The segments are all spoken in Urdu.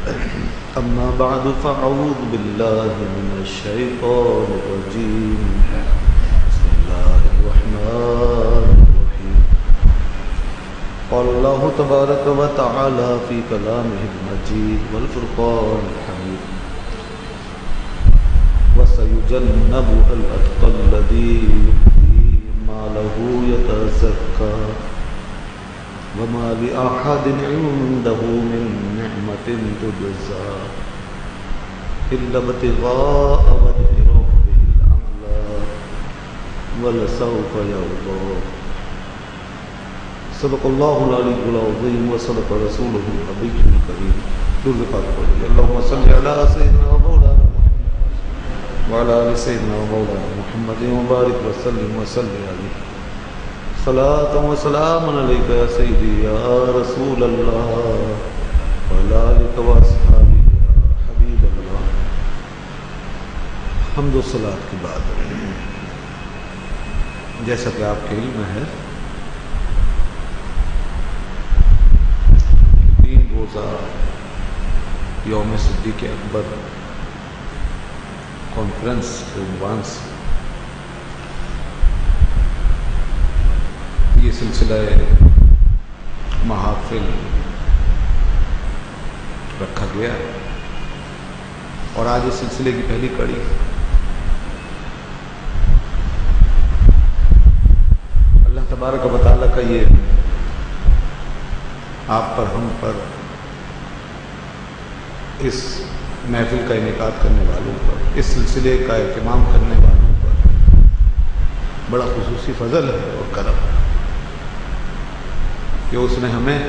أما بعد فأعوذ بالله من الشيطان الرجيم. بسم الله الرحمن الرحيم. قال الله تبارك وتعالى في كلامه المجيد والفرقان الحميد: وسيجنبها الأتقى الذي يؤتي ماله يتزكى وما لأحد عنده من نعمة تجزى إلا ابتغاء وجه ربه الأعلى ولسوف يرضى. صدق الله العلي العظيم وصدق رسوله النبي الكريم. اللهم صل على سيدنا ومولانا وعلى آل سيدنا ومولانا محمد وبارك وسلم عليه. صلاة وسلام عليك يا سيدي يا رسول الله وعلى آلك وأصحابك يا حبيب الله. حمد و صلاۃ کے بعد جیسا کہ آپ کے علم میں ہے، 3 روزہ یوم صدیق اکبر کانفرنس کے عنوان سے یہ سلسلہ محافل رکھا گیا ہے اور آج اس سلسلے کی پہلی کڑی اللہ تبارک و تعالیٰ کا یہ آپ پر، ہم پر، اس محفل کا انعقاد کرنے والوں پر، اس سلسلے کا اہتمام کرنے والوں پر بڑا خصوصی فضل ہے اور کرم ہے کہ اس نے ہمیں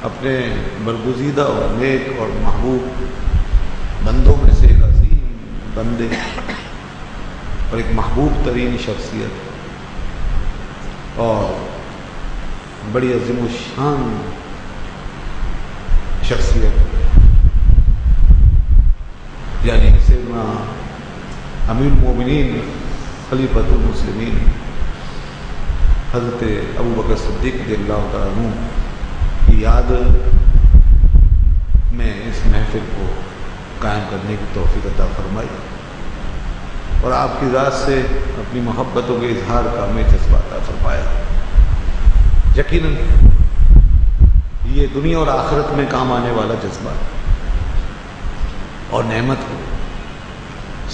اپنے برگزیدہ اور نیک اور محبوب بندوں میں سے ایک عظیم بندے اور ایک محبوب ترین شخصیت اور بڑی عظیم الشان شخصیت یعنی سیدنا امیر المومنین خلیفۃ المسلمین حضرت ابوبکر صدیق رضی اللہ تعالیٰ عنہ کی یاد میں اس محفل کو قائم کرنے کی توفیق عطا فرمائی اور آپ کی ذات سے اپنی محبتوں کے اظہار کا ہمیں جذبہ عطا فرمایا. یقیناً یہ دنیا اور آخرت میں کام آنے والا جذبہ اور نعمت ہے،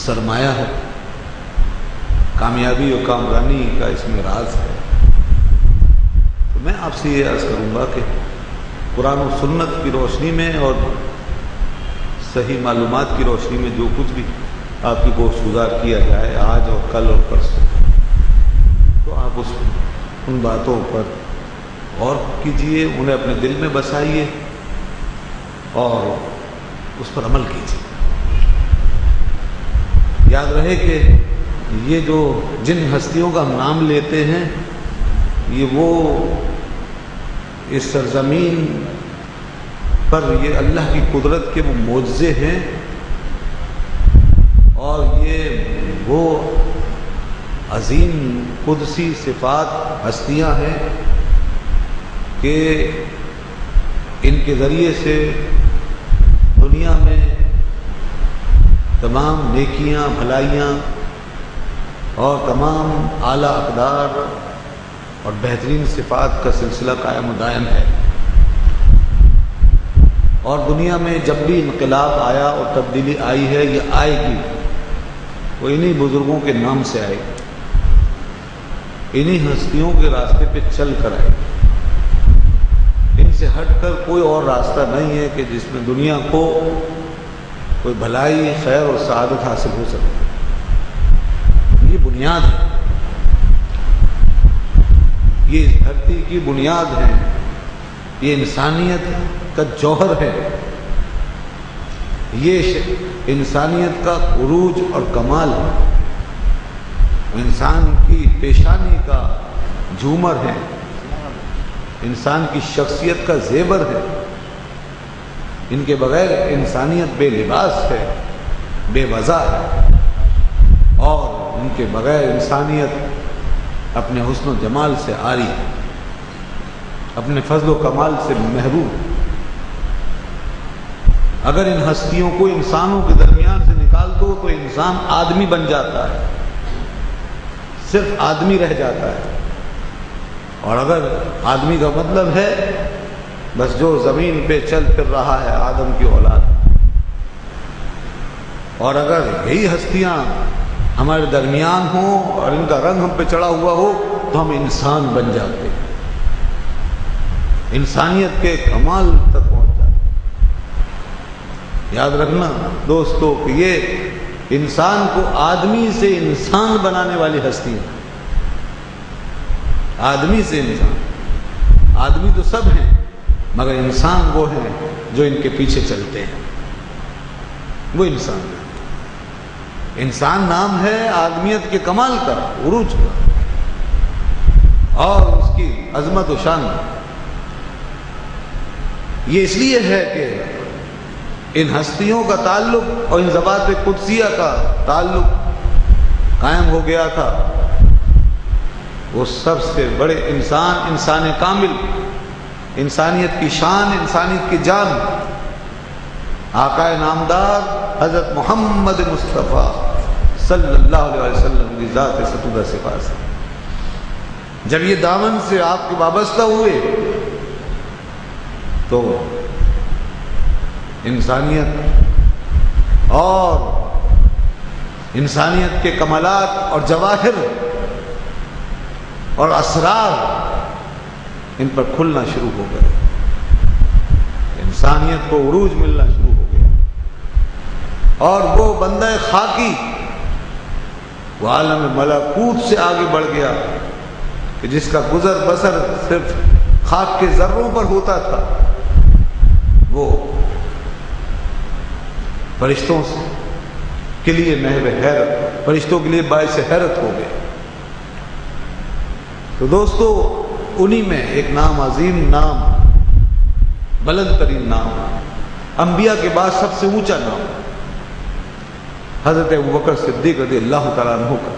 سرمایہ ہے، کامیابی اور کامرانی کا اس میں راز ہے. میں آپ سے یہ عرض کروں گا کہ قرآن و سنت کی روشنی میں اور صحیح معلومات کی روشنی میں جو کچھ بھی آپ کی گوشت گزار کیا جائے آج اور کل اور پرسوں، تو آپ ان باتوں پر غور کیجئے، انہیں اپنے دل میں بسائیے اور اس پر عمل کیجئے. یاد رہے کہ یہ جو جن ہستیوں کا ہم نام لیتے ہیں یہ وہ اس سرزمین پر یہ اللہ کی قدرت کے وہ معجزے ہیں اور یہ وہ عظیم قدسی صفات ہستیاں ہیں کہ ان کے ذریعے سے دنیا میں تمام نیکیاں، بھلائیاں اور تمام اعلیٰ اقدار اور بہترین صفات کا سلسلہ قائم و دائم ہے. اور دنیا میں جب بھی انقلاب آیا اور تبدیلی آئی ہے، یہ آئے گی، وہ انہی بزرگوں کے نام سے آئے گی، انہی ہستیوں کے راستے پہ چل کر آئے گی. ان سے ہٹ کر کوئی اور راستہ نہیں ہے کہ جس میں دنیا کو کوئی بھلائی، خیر اور سعادت حاصل ہو سکے. یہ بنیاد ہے، یہ اس دھرتی کی بنیاد ہے، یہ انسانیت کا جوہر ہے، یہ انسانیت کا عروج اور کمال ہے، انسان کی پیشانی کا جھومر ہے، انسان کی شخصیت کا زیور ہے. ان کے بغیر انسانیت بے لباس ہے، بے وضع ہے، اور ان کے بغیر انسانیت اپنے حسن و جمال سے عاری ہے، اپنے فضل و کمال سے محروم. اگر ان ہستیوں کو انسانوں کے درمیان سے نکال دو تو انسان آدمی بن جاتا ہے، صرف آدمی رہ جاتا ہے۔ اور اگر آدمی کا مطلب ہے بس جو زمین پہ چل پھر رہا ہے آدم کی اولاد، اور اگر یہی ہستیاں ہمارے درمیان ہوں اور ان کا رنگ ہم پہ چڑھا ہوا ہو تو ہم انسان بن جاتے ہیں، انسانیت کے کمال تک پہنچ جاتے ہیں۔ یاد رکھنا دوستو کہ یہ انسان کو آدمی سے انسان بنانے والی ہستی ہے، آدمی سے انسان۔ آدمی تو سب ہیں مگر انسان وہ ہیں جو ان کے پیچھے چلتے ہیں، وہ انسان ہے۔ انسان نام ہے آدمیت کے کمال کا، عروج کا، اور اس کی عظمت و شان۔ یہ اس لیے ہے کہ ان ہستیوں کا تعلق اور ان ذوات قدسیہ کا تعلق قائم ہو گیا تھا۔ وہ سب سے بڑے انسان، انسان کامل، انسانیت کی شان، انسانیت کی جان، آقا نامدار حضرت محمد مصطفیٰ صلی اللہ علیہ وسلم کی ذات ستودہ صفات سے جب یہ دامن سے آپ کے وابستہ ہوئے تو انسانیت اور انسانیت کے کمالات اور جواہر اور اسرار ان پر کھلنا شروع ہو گئے، انسانیت کو عروج ملنا شروع ہو گیا، اور وہ بندہ خاکی وہ عالم ملکوت سے آگے بڑھ گیا کہ جس کا گزر بسر صرف خاک کے ذروں پر ہوتا تھا، وہ فرشتوں کے لیے محو حیرت، فرشتوں کے لیے باعث حیرت ہو گئے۔ تو دوستو انہی میں ایک نام عظیم، نام بلند ترین نام، انبیاء کے بعد سب سے اونچا نام حضرت ابوبکر صدیق رضی اللہ تعالیٰ عنہ کا۔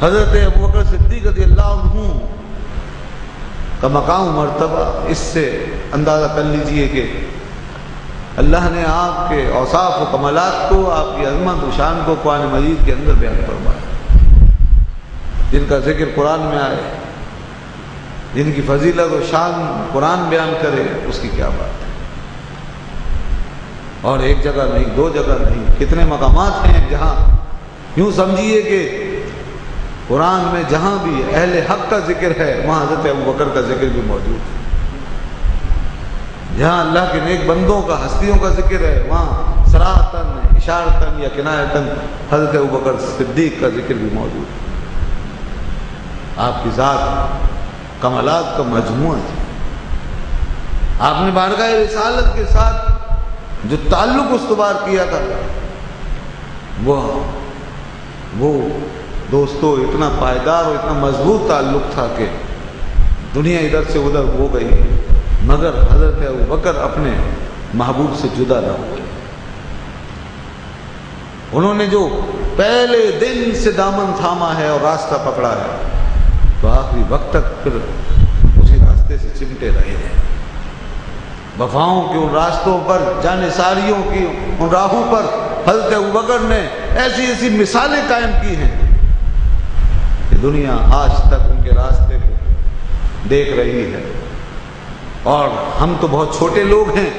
حضرت ابوبکر صدیق رضی اللہ عنہ کا مقام و مرتبہ اس سے اندازہ کر لیجئے کہ اللہ نے آپ کے اوصاف و کمالات کو، آپ کی عظمت و شان کو قرآن مجید کے اندر بیان فرمایا، جن کا ذکر قرآن میں آئے، جن کی فضیلت و شان قرآن بیان کرے، اس کی کیا بات ہے۔ اور ایک جگہ نہیں، دو جگہ نہیں، کتنے مقامات ہیں جہاں یوں سمجھیے کہ قرآن میں جہاں بھی اہل حق کا ذکر ہے وہاں حضرت ابوبکر کا ذکر بھی موجود ہے، جہاں اللہ کے نیک بندوں کا، ہستیوں کا ذکر ہے وہاں صراحتاً، اشارتاً یا کنایتاً حضرت ابوبکر صدیق کا ذکر بھی موجود ہے۔ آپ کی ذات کمالات کا مجموعہ ہے۔ آپ نے بارگاہ رسالت کے ساتھ جو تعلق استوار کیا تھا وہ دوستو اتنا پائیدار اور اتنا مضبوط تعلق تھا کہ دنیا ادھر سے ادھر ہو گئی مگر حضرت ابوبکر اپنے محبوب سے جدا نہ ہوئے۔ انہوں نے جو پہلے دن سے دامن تھاما ہے اور راستہ پکڑا ہے تو آخری وقت تک پھر اسی راستے سے چمٹے رہے ہیں۔ وفاؤں کے ان راستوں پر، جانثاریوں کی ان راہوں پر حضرت ابوبکر نے ایسی ایسی مثالیں قائم کی ہیں کہ دنیا آج تک ان کے راستے کو دیکھ رہی ہے۔ اور ہم تو بہت چھوٹے لوگ ہیں،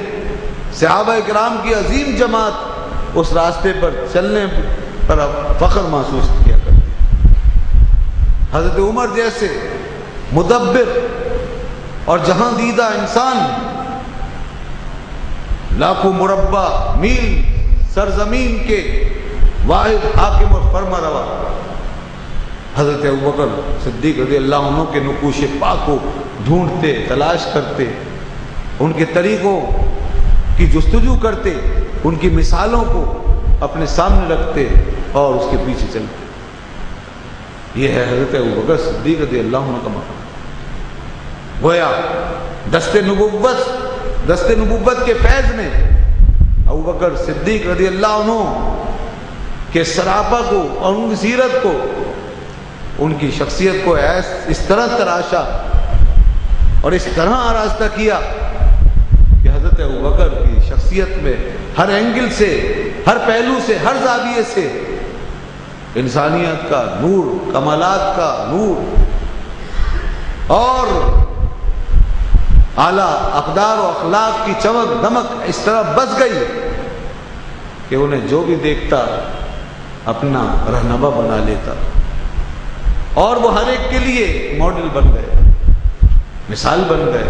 صحابہ کرام کی عظیم جماعت اس راستے پر چلنے پر فخر محسوس کیا کرتے ہیں۔ حضرت عمر جیسے مدبر اور جہاں دیدہ انسان، لاکھوں مربع میل سرزمین کے واحد حاکم اور فرما روا حضرت ابوبکر صدیق رضی اللہ عنہ کے نقوش پا کو ڈھونڈتے، تلاش کرتے، ان کے طریقوں کی جستجو کرتے، ان کی مثالوں کو اپنے سامنے رکھتے اور اس کے پیچھے چلتے۔ یہ ہے حضرت ابوبکر صدیق رضی اللہ عنہ کا مقام۔ گویا دست نبوت کے فیض میں ابوبکر صدیق رضی اللہ عنہ کے سراپا کو اور ان کی سیرت کو، ان کی شخصیت کو اس طرح تراشا اور اس طرح آراستہ کیا کہ حضرت ابوبکر ابوبکر کی شخصیت میں ہر اینگل سے، ہر پہلو سے، ہر زاویے سے انسانیت کا نور، کمالات کا نور اور اعلیٰ اقدار و اخلاق کی چمک دمک اس طرح بس گئی کہ انہیں جو بھی دیکھتا اپنا رہنما بنا لیتا، اور وہ ہر ایک کے لیے ماڈل بن گئے، مثال بن گئے،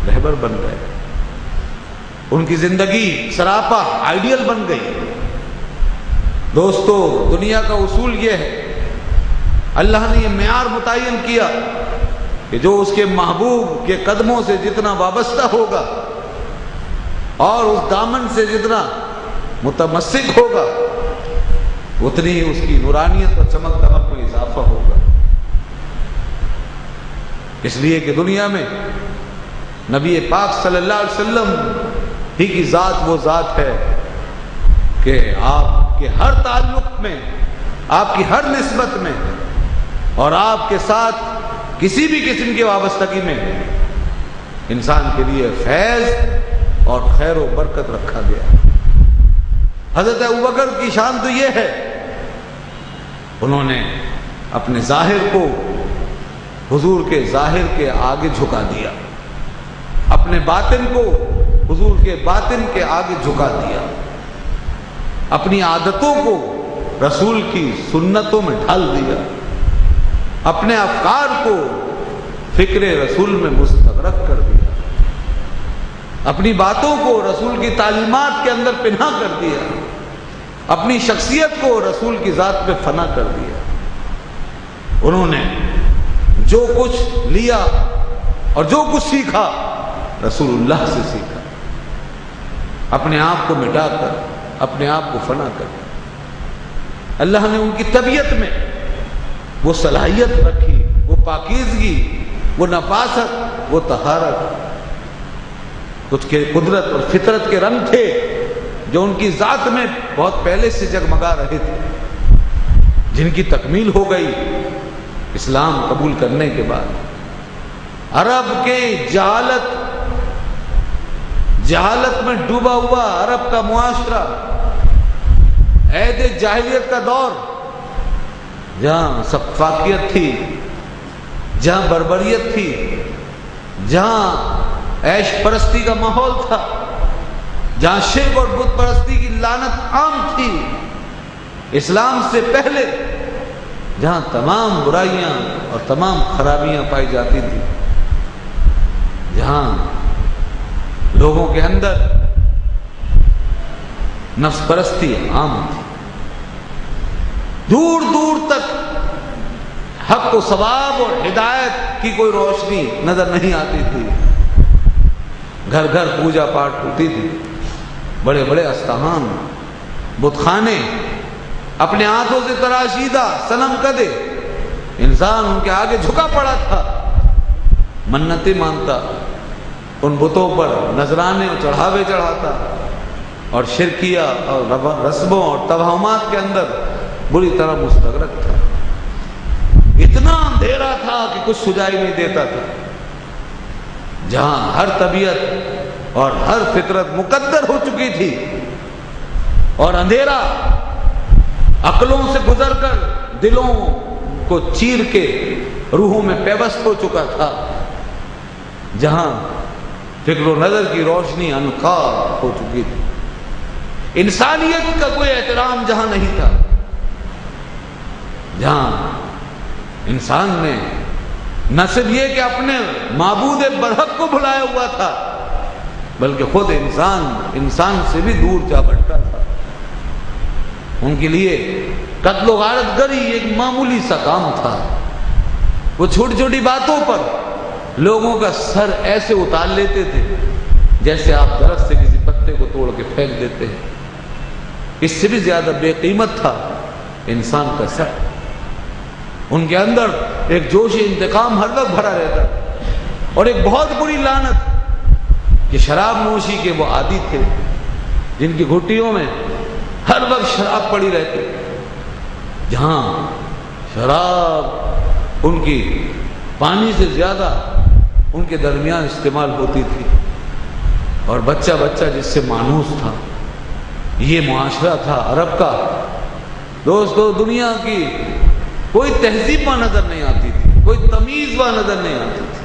رہبر بن گئے۔ ان کی زندگی سراپا آئیڈیل بن گئی۔ دوستو، دنیا کا اصول یہ ہے، اللہ نے یہ معیار متعین کیا کہ جو اس کے محبوب کے قدموں سے جتنا وابستہ ہوگا اور اس دامن سے جتنا متمسک ہوگا، اتنی ہی اس کی نورانیت اور چمک دمک میں اضافہ ہوگا۔ اس لیے کہ دنیا میں نبی پاک صلی اللہ علیہ وسلم ہی کی ذات وہ ذات ہے کہ آپ کے ہر تعلق میں، آپ کی ہر نسبت میں اور آپ کے ساتھ کسی بھی قسم کی وابستگی میں انسان کے لیے فیض اور خیر و برکت رکھا گیا۔ حضرت ابوبکر کی شان تو یہ ہے، انہوں نے اپنے ظاہر کو حضور کے ظاہر کے آگے جھکا دیا، اپنے باطن کو حضور کے باطن کے آگے جھکا دیا، اپنی عادتوں کو رسول کی سنتوں میں ڈھال دیا، اپنے افکار کو فکر رسول میں مستغرق کر دیا، اپنی باتوں کو رسول کی تعلیمات کے اندر پنہا کر دیا، اپنی شخصیت کو رسول کی ذات میں فنا کر دیا۔ انہوں نے جو کچھ لیا اور جو کچھ سیکھا رسول اللہ سے سیکھا، اپنے آپ کو مٹا کر، اپنے آپ کو فنا کر۔ اللہ نے ان کی طبیعت میں وہ صلاحیت رکھی، وہ پاکیزگی، وہ نفاست، وہ طہارت، کچھ کے قدرت اور فطرت کے رنگ تھے جو ان کی ذات میں بہت پہلے سے جگمگا رہے تھے، جن کی تکمیل ہو گئی اسلام قبول کرنے کے بعد۔ عرب کے جہالت میں ڈوبا ہوا عرب کا معاشرہ، عہد جاہلیت کا دور، جہاں سفاکیت تھی، جہاں بربریت تھی، جہاں عیش پرستی کا ماحول تھا، جہاں شرک اور بت پرستی کی لعنت عام تھی، اسلام سے پہلے جہاں تمام برائیاں اور تمام خرابیاں پائی جاتی تھی، جہاں لوگوں کے اندر نفس پرستی عام تھی، دور دور تک حق و ثواب اور ہدایت کی کوئی روشنی نظر نہیں آتی تھی، گھر گھر پوجا پاٹ ہوتی تھی، بڑے بڑے استحان، بت خانے، اپنے ہاتھوں سے تراشیدہ صنم کدے، انسان ان کے آگے جھکا پڑا تھا، منتیں مانتا، ان بتوں پر نذرانے اور چڑھاوے چڑھاتا، اور شرکیہ اور رسموں اور توہمات کے اندر بری طرح مستغرق تھا۔ اتنا اندھیرا تھا کہ کچھ سجائی نہیں دیتا تھا، جہاں ہر طبیعت اور ہر فطرت مقدر ہو چکی تھی، اور اندھیرا عقلوں سے گزر کر دلوں کو چیر کے روحوں میں پیوست ہو چکا تھا، جہاں فکر و نظر کی روشنی انقاد ہو چکی تھی، انسانیت کا کوئی احترام جہاں نہیں تھا، جہاں انسان نے نہ صرف یہ کہ اپنے معبود برحق کو بھلایا ہوا تھا، بلکہ خود انسان سے بھی دور جا بٹا تھا۔ ان کے لیے قتل و غارت گری ایک معمولی سا کام تھا، وہ چھوٹی چھوٹی باتوں پر لوگوں کا سر ایسے اتار لیتے تھے جیسے آپ درخت سے کسی پتے کو توڑ کے پھینک دیتے ہیں۔ اس سے بھی زیادہ بے قیمت تھا انسان کا سر۔ ان کے اندر ایک جوش انتقام ہر وقت بھرا رہتا، اور ایک بہت بری لعنت کہ شراب نوشی کے وہ عادی تھے، جن کی گھٹیوں میں ہر وقت شراب پڑی رہتی، جہاں شراب ان کی پانی سے زیادہ ان کے درمیان استعمال ہوتی تھی، اور بچہ بچہ جس سے مانوس تھا. یہ معاشرہ تھا عرب کا. دوستو دنیا کی کوئی تہذیب وہاں نظر نہیں آتی تھی, کوئی تمیز وہاں نظر نہیں آتی تھی.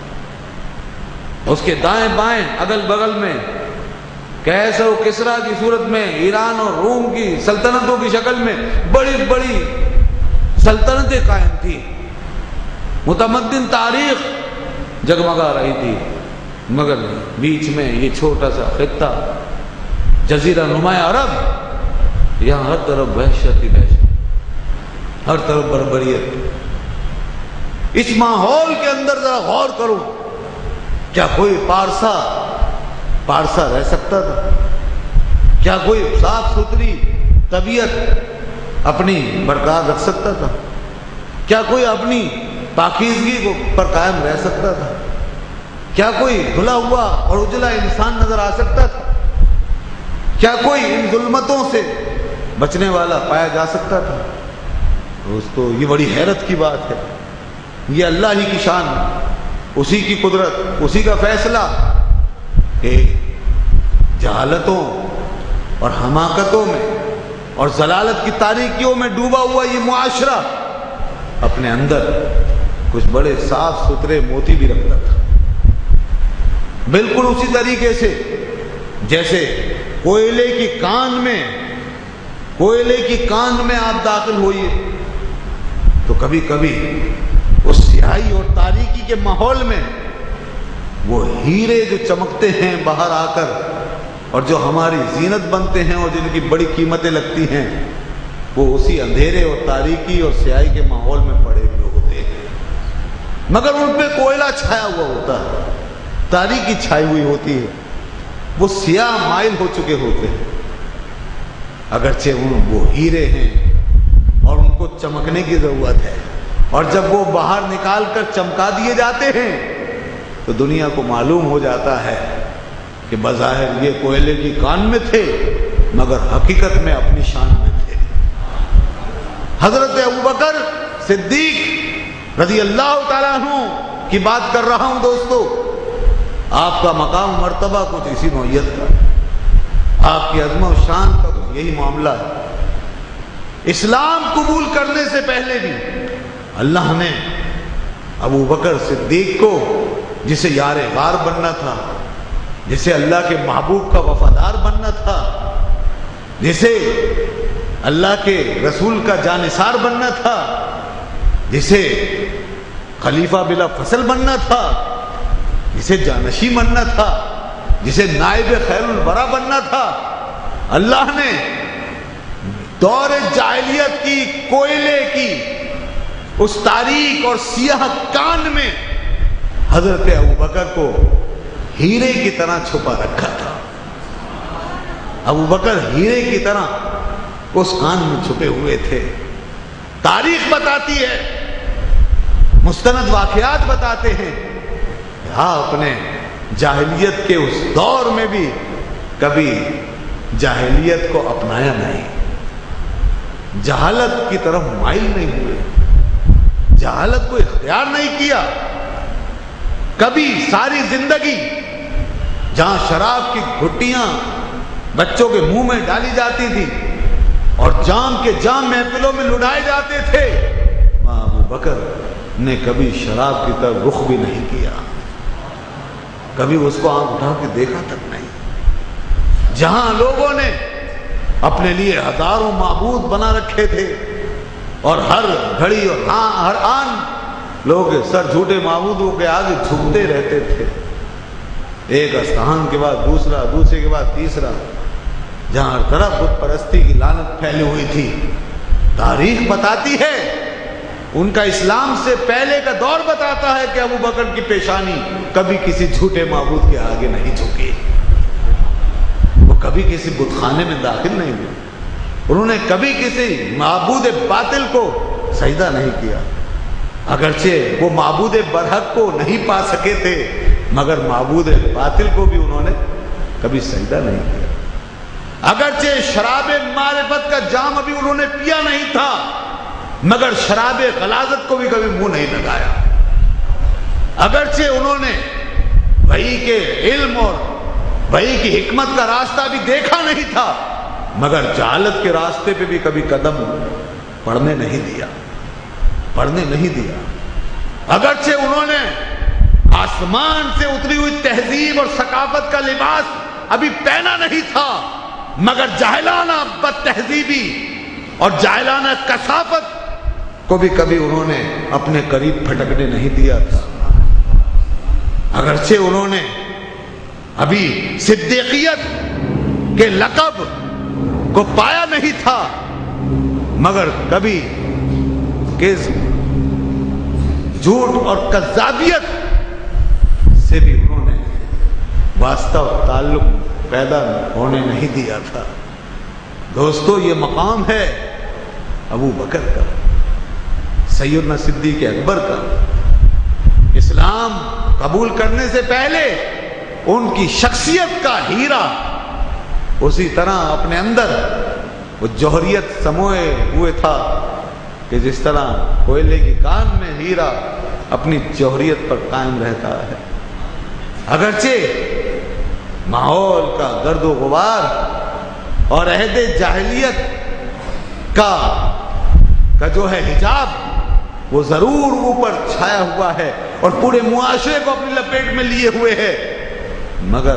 اس کے دائیں بائیں اگل بغل میں کیسر و کسرا کی صورت میں ایران اور روم کی سلطنتوں کی شکل میں بڑی بڑی سلطنتیں قائم تھی. متمدن تاریخ جگمگا رہی تھی, مگر بیچ میں یہ چھوٹا سا خطہ جزیرہ نما عرب, یہاں ہر طرف وحشت ہی وحشت, ہر طرف بربریت. اس ماحول کے اندر ذرا غور کرو, کیا کوئی پارسا رہ سکتا تھا؟ کیا کوئی صاف ستھری طبیعت اپنی برقرار رکھ سکتا تھا؟ کیا کوئی اپنی پاکیزگی کو پر قائم رہ سکتا تھا؟ کیا کوئی دھلا ہوا اور اجلا انسان نظر آ سکتا تھا؟ کیا کوئی ان ظلمتوں سے بچنے والا پایا جا سکتا تھا؟ دوستو یہ بڑی حیرت کی بات ہے. یہ اللہ ہی کی شان, اسی کی قدرت, اسی کا فیصلہ کہ جہالتوں اور حماقتوں میں اور ضلالت کی تاریکیوں میں ڈوبا ہوا یہ معاشرہ اپنے اندر کچھ بڑے صاف ستھرے موتی بھی رکھتا تھا. بالکل اسی طریقے سے جیسے کوئلے کی کان میں آپ داخل ہوئیے تو کبھی کبھی اس سیاہی اور تاریکی کے ماحول میں وہ ہیرے جو چمکتے ہیں باہر آ کر اور جو ہماری زینت بنتے ہیں اور جن کی بڑی قیمتیں لگتی ہیں, وہ اسی اندھیرے اور تاریکی اور سیاہی کے ماحول میں پڑے ہوئے ہوتے ہیں. مگر ان پہ کوئلہ چھایا ہوا ہوتا ہے, تاریکی چھائی ہوئی ہوتی ہے, وہ سیاہ مائل ہو چکے ہوتے ہیں. اگرچہ وہ ہیرے ہیں اور ان کو چمکنے کی ضرورت ہے, اور جب وہ باہر نکال کر چمکا دیے جاتے ہیں تو دنیا کو معلوم ہو جاتا ہے کہ بظاہر یہ کوئلے کی کان میں تھے مگر حقیقت میں اپنی شان میں تھے. حضرت ابوبکر صدیق رضی اللہ تعالیٰ عنہ کی بات کر رہا ہوں دوستو. آپ کا مقام مرتبہ کچھ اسی نوعیت کا, آپ کی عظمت و شان کا کچھ یہی معاملہ ہے. اسلام قبول کرنے سے پہلے بھی اللہ نے ابوبکر صدیق کو, جسے یار غار بننا تھا, جسے اللہ کے محبوب کا وفادار بننا تھا, جسے اللہ کے رسول کا جانثار بننا تھا, جسے خلیفہ بلا فصل بننا تھا, جسے جانشی بننا تھا, جسے نائب خیر الورا بننا تھا, اللہ نے دور جاہلیت کی کوئلے کی اس تاریک اور سیاہ کان میں حضرت ابوبکر کو ہیرے کی طرح چھپا رکھا تھا. ابوبکر ہیرے کی طرح اس کان میں چھپے ہوئے تھے. تاریخ بتاتی ہے, مستند واقعات بتاتے ہیں, آپ نے جاہلیت کے اس دور میں بھی کبھی جاہلیت کو اپنایا نہیں, جہالت کی طرف مائل نہیں ہوئے, جہالت کو اختیار نہیں کیا. کبھی ساری زندگی جہاں شراب کی گھٹیاں بچوں کے منہ میں ڈالی جاتی تھی اور جام کے جام محفلوں میں لڑائے جاتے تھے, ماں ابوبکر نے کبھی شراب کی طرف رخ بھی نہیں کیا, کبھی اس کو آنکھ اٹھا کے دیکھا تک نہیں. جہاں لوگوں نے اپنے لیے ہزاروں معبود بنا رکھے تھے اور ہر گھڑی اور ہر آن لوگ سر جھوٹے معبودوں کے آگے جھکتے رہتے تھے, ایک استحان کے بعد دوسرا, دوسرے کے بعد تیسرا, جہاں ہر طرف بت پرستی کی لعنت پھیلی ہوئی تھی. تاریخ بتاتی ہے, ان کا اسلام سے پہلے کا دور بتاتا ہے کہ ابوبکر کی پیشانی کبھی کسی جھوٹے معبود کے آگے نہیں جھکی, وہ کبھی کسی بت خانے میں داخل نہیں ہوئے, انہوں نے کبھی کسی معبود باطل کو سجدہ نہیں کیا. اگرچہ وہ معبود برحق کو نہیں پا سکے تھے مگر معبود باطل کو بھی انہوں نے کبھی سجدہ نہیں کیا. اگرچہ شراب معرفت کا جام ابھی انہوں نے پیا نہیں تھا مگر شراب غلاظت کو بھی کبھی منہ نہیں لگایا. اگرچہ انہوں نے وحی کے علم اور وحی کی حکمت کا راستہ بھی دیکھا نہیں تھا، مگر جہالت کے راستے پہ بھی کبھی قدم پڑھنے نہیں دیا۔ اگرچہ انہوں نے آسمان سے اتری ہوئی تہذیب اور ثقافت کا لباس ابھی پہنا نہیں تھا، مگر جاہلانہ بد تہذیبی اور جاہلانہ کثافت کو بھی کبھی انہوں نے اپنے قریب پھٹکنے نہیں دیا تھا۔ اگرچہ انہوں نے ابھی صدیقیت کے لقب کو پایا نہیں تھا، مگر کبھی کذب، جھوٹ اور کذابیت سے بھی انہوں نے واسطہ اور تعلق پیدا ہونے نہیں دیا تھا۔ دوستو، یہ مقام ہے ابو بکر کا، سیدنا صدیق اکبر کا۔ اسلام قبول کرنے سے پہلے ان کی شخصیت کا ہیرا اسی طرح اپنے اندر وہ جوہریت سموئے ہوئے تھا کہ جس طرح کوئلے کی کان میں ہیرا اپنی جوہریت پر قائم رہتا ہے۔ اگرچہ ماحول کا گرد و غبار اور عہد جاہلیت کا جو ہے حجاب وہ ضرور اوپر چھایا ہوا ہے اور پورے معاشرے کو اپنی لپیٹ میں لیے ہوئے ہے، مگر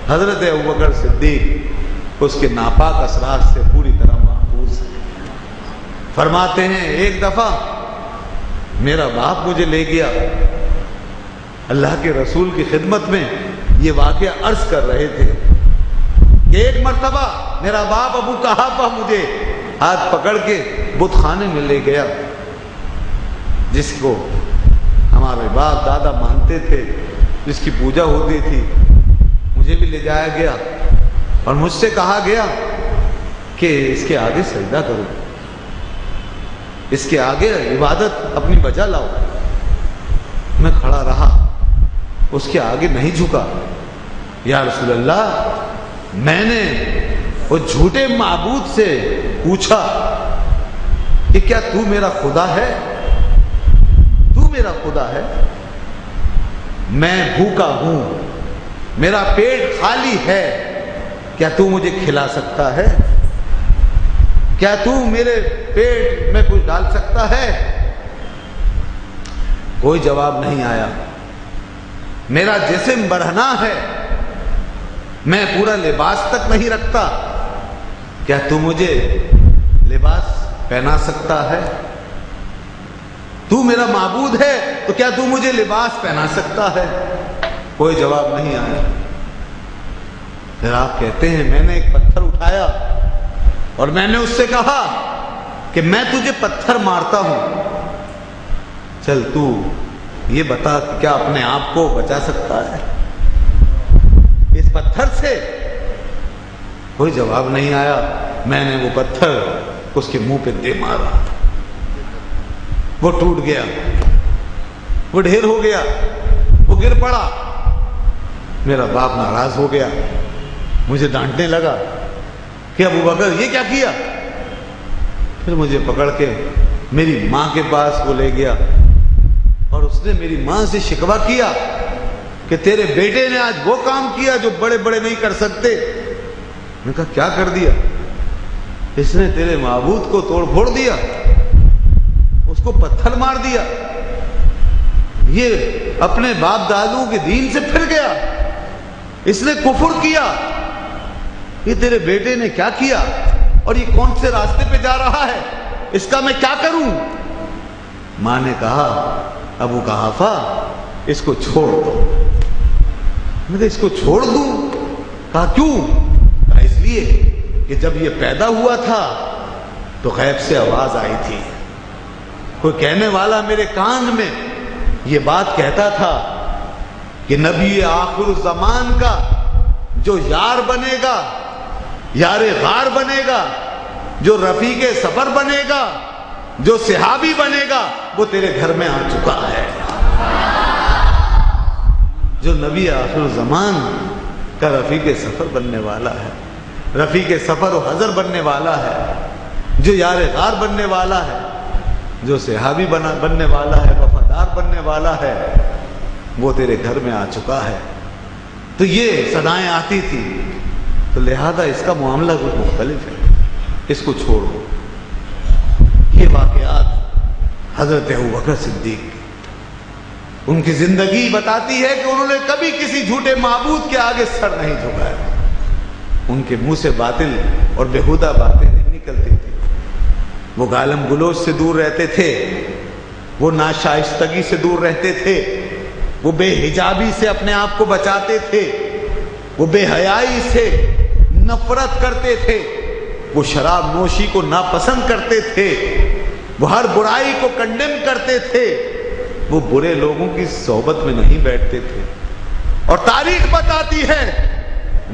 حضرت ابوبکر صدیق اس کے ناپاک اثرات سے پوری طرح محفوظ ہے۔ فرماتے ہیں ایک دفعہ میرا باپ مجھے لے گیا، اللہ کے رسول کی خدمت میں یہ واقعہ عرض کر رہے تھے کہ ایک مرتبہ میرا باپ ابو قحافہ مجھے ہاتھ پکڑ کے بت خانے میں لے گیا، جس کو ہمارے باپ دادا مانتے تھے، جس کی پوجا ہوتی تھی۔ مجھے بھی لے جایا گیا اور مجھ سے کہا گیا کہ اس کے آگے سجدہ کرو، اس کے آگے عبادت اپنی بجا لاؤ۔ میں کھڑا رہا، اس کے آگے نہیں جھکا۔ یا رسول اللہ، میں نے وہ جھوٹے معبود سے پوچھا کہ کیا تو میرا خدا ہے؟ تو میرا خدا ہے؟ میں بھوکا ہوں، میرا پیٹ خالی ہے، کیا تو مجھے کھلا سکتا ہے؟ کیا تو میرے پیٹ میں کچھ ڈال سکتا ہے؟ کوئی جواب نہیں آیا۔ میرا جسم برہنہ ہے، میں پورا لباس تک نہیں رکھتا، کیا تو مجھے لباس پہنا سکتا ہے؟ تو میرا معبود ہے تو کیا تو مجھے لباس پہنا سکتا ہے؟ کوئی جواب نہیں آیا۔ پھر آپ کہتے ہیں میں نے ایک پتھر اٹھایا اور میں نے اس سے کہا کہ میں تجھے پتھر مارتا ہوں، چل تو یہ بتا کہ کیا اپنے آپ کو بچا سکتا ہے اس پتھر سے؟ کوئی جواب نہیں آیا۔ میں نے وہ پتھر اس کے منہ پہ دے مارا، وہ ٹوٹ گیا، وہ ڈھیر ہو گیا، وہ گر پڑا۔ میرا باپ ناراض ہو گیا، مجھے ڈانٹنے لگا کہ ابو بکر یہ کیا کیا؟ پھر مجھے پکڑ کے میری ماں کے پاس وہ لے گیا اور اس نے میری ماں سے شکوہ کیا کہ تیرے بیٹے نے آج وہ کام کیا جو بڑے بڑے نہیں کر سکتے۔ میں نے کہا کیا کر دیا؟ اس نے تیرے معبود کو توڑ پھوڑ دیا، اس کو پتھر مار دیا، یہ اپنے باپ دادوں کے دین سے پھر گیا، اس نے کفر کیا۔ یہ تیرے بیٹے نے کیا کیا اور یہ کون سے راستے پہ جا رہا ہے، اس کا میں کیا کروں؟ ماں نے کہا ابو قحافہ اس کو چھوڑ دو۔ میں نے کہا اس کو چھوڑ دوں؟ کہا کیوں؟ کہا اس لیے کہ جب یہ پیدا ہوا تھا تو غیب سے آواز آئی تھی، کوئی کہنے والا میرے کان میں یہ بات کہتا تھا کہ نبی آخر الزمان کا جو یار بنے گا، یار غار بنے گا، جو رفیق سفر بنے گا، جو صحابی بنے گا، وہ تیرے گھر میں آ چکا ہے۔ جو نبی آخر الزمان کا رفیق سفر بننے والا ہے، رفیق سفر و حضر بننے والا ہے، جو یار غار بننے والا ہے، جو صحابی بننے والا ہے، وفادار بننے والا ہے، وہ تیرے گھر میں آ چکا ہے۔ تو یہ صدائیں آتی تھی، تو لہذا اس کا معاملہ کچھ مختلف ہے، اس کو چھوڑو۔ یہ واقعات حضرت ابوبکر صدیق ان کی زندگی بتاتی ہے کہ انہوں نے کبھی کسی جھوٹے معبود کے آگے سر نہیں جھکایا۔ ان کے منہ سے باطل اور بےہودہ باتیں نہیں نکلتی تھی، وہ گالم گلوچ سے دور رہتے تھے، وہ ناشائستگی سے دور رہتے تھے، وہ بے حجابی سے اپنے آپ کو بچاتے تھے، وہ بے حیائی سے نفرت کرتے تھے، وہ شراب نوشی کو ناپسند کرتے تھے، وہ ہر برائی کو کنڈیم کرتے تھے، وہ برے لوگوں کی صحبت میں نہیں بیٹھتے تھے۔ اور تاریخ بتاتی ہے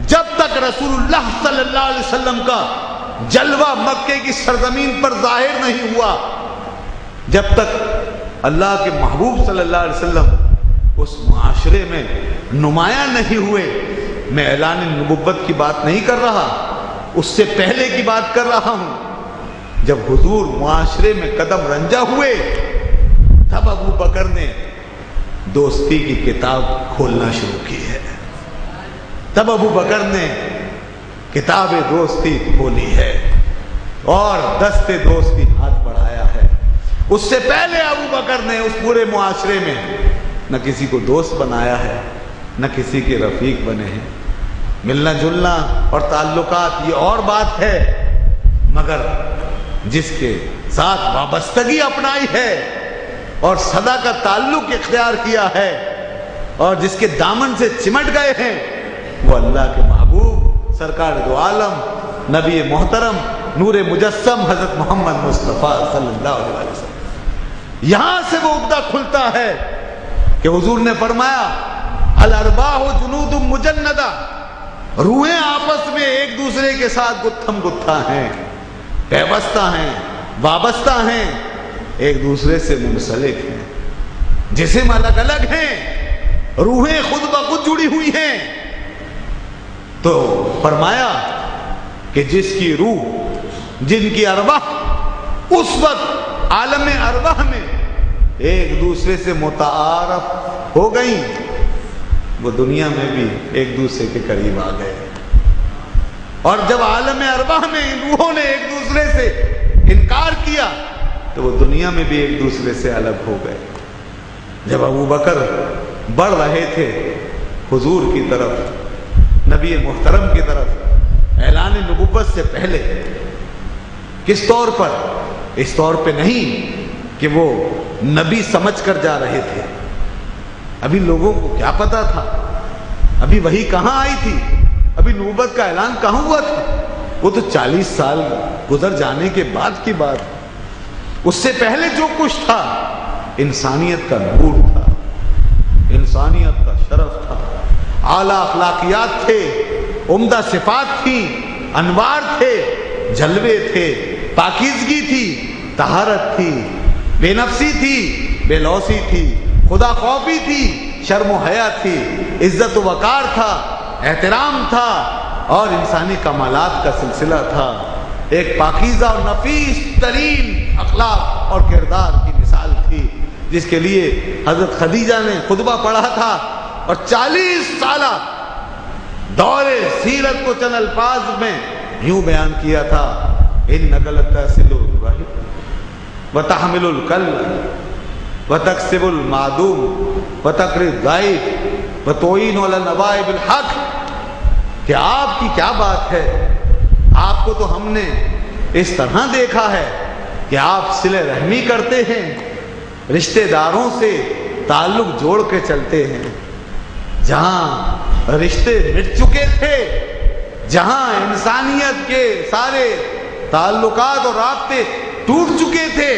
جب تک رسول اللہ صلی اللہ علیہ وسلم کا جلوہ مکے کی سرزمین پر ظاہر نہیں ہوا، جب تک اللہ کے محبوب صلی اللہ علیہ وسلم اس معاشرے میں نمایاں نہیں ہوئے، میں اعلان نبوت کی بات نہیں کر رہا، اس سے پہلے کی بات کر رہا ہوں، جب حضور معاشرے میں قدم رنجہ ہوئے، تب ابو بکر نے دوستی کی کتاب کھولنا شروع کی ہے، تب ابو بکر نے کتاب دوستی کھولی ہے اور دست دوستی ہاتھ بڑھایا ہے۔ اس سے پہلے ابو بکر نے اس پورے معاشرے میں نہ کسی کو دوست بنایا ہے، نہ کسی کے رفیق بنے ہیں۔ ملنا جلنا اور تعلقات یہ اور بات ہے، مگر جس کے ساتھ وابستگی اپنائی ہے اور صدا کا تعلق اختیار کیا ہے اور جس کے دامن سے چمٹ گئے ہیں، وہ اللہ کے محبوب سرکار دو عالم نبی محترم نور مجسم حضرت محمد مصطفیٰ صلی اللہ علیہ وسلم۔ یہاں سے وہ عقدہ کھلتا ہے کہ حضور نے فرمایا الارواح جنود مجندہ، روحیں آپس میں ایک دوسرے کے ساتھ گتھم گتھا ہیں، پیوستہ ہیں، وابستہ ہیں، ایک دوسرے سے منسلک ہیں، جسم الگ الگ ہیں، روحیں خود بخود جڑی ہوئی ہیں۔ تو فرمایا کہ جس کی روح، جن کی ارواح اس وقت عالم ارواح میں ایک دوسرے سے متعارف ہو گئیں، وہ دنیا میں بھی ایک دوسرے کے قریب آ گئے۔ اور جب عالم ارواح میں ان روحوں نے ایک دوسرے سے انکار کیا تو وہ دنیا میں بھی ایک دوسرے سے الگ ہو گئے۔ جب ابو بکر بڑھ رہے تھے حضور کی طرف، نبی محترم کی طرف، اعلان نبوت سے پہلے، کس طور پر؟ اس طور پہ نہیں کہ وہ نبی سمجھ کر جا رہے تھے، ابھی لوگوں کو کیا پتا تھا، ابھی وحی کہاں آئی تھی، ابھی نبوت کا اعلان کہاں ہوا تھا، وہ تو 40 سال گزر جانے کے بعد کی بات۔ اس سے پہلے جو کچھ تھا انسانیت کا نور تھا، انسانیت کا شرف تھا، اعلیٰ اخلاقیات تھے، عمدہ صفات تھیں، انوار تھے، جلوے تھے، پاکیزگی تھی، طہارت تھی، بے نفسی تھی، بے لوثی تھی، خدا خوفی تھی، شرم و حیا تھی، عزت و وقار تھا، احترام تھا اور انسانی کمالات کا سلسلہ تھا۔ ایک پاکیزہ اور نفیس ترین اخلاق اور کردار کی مثال تھی، جس کے لیے حضرت خدیجہ نے خطبہ پڑھا تھا اور 40 سالہ دور سیرت کو چند الفاظ میں یوں بیان کیا تھا، إِنَّكَ لَتَصِلُ الرَّحِمَ وَتَحْمِلُ الْكَلَّ وَتَكْسِبُ الْمَعْدُومَ وَتَقْرِي الضَّيْفَ وَتُعِينُ عَلَى النَّوَائِبِ الْحَقِّ، کہ آپ کی کیا بات ہے، آپ کو تو ہم نے اس طرح دیکھا ہے کہ آپ صلہ رحمی کرتے ہیں، رشتہ داروں سے تعلق جوڑ کے چلتے ہیں، جہاں رشتے مٹ چکے تھے، جہاں انسانیت کے سارے تعلقات اور رابطے ٹوٹ چکے تھے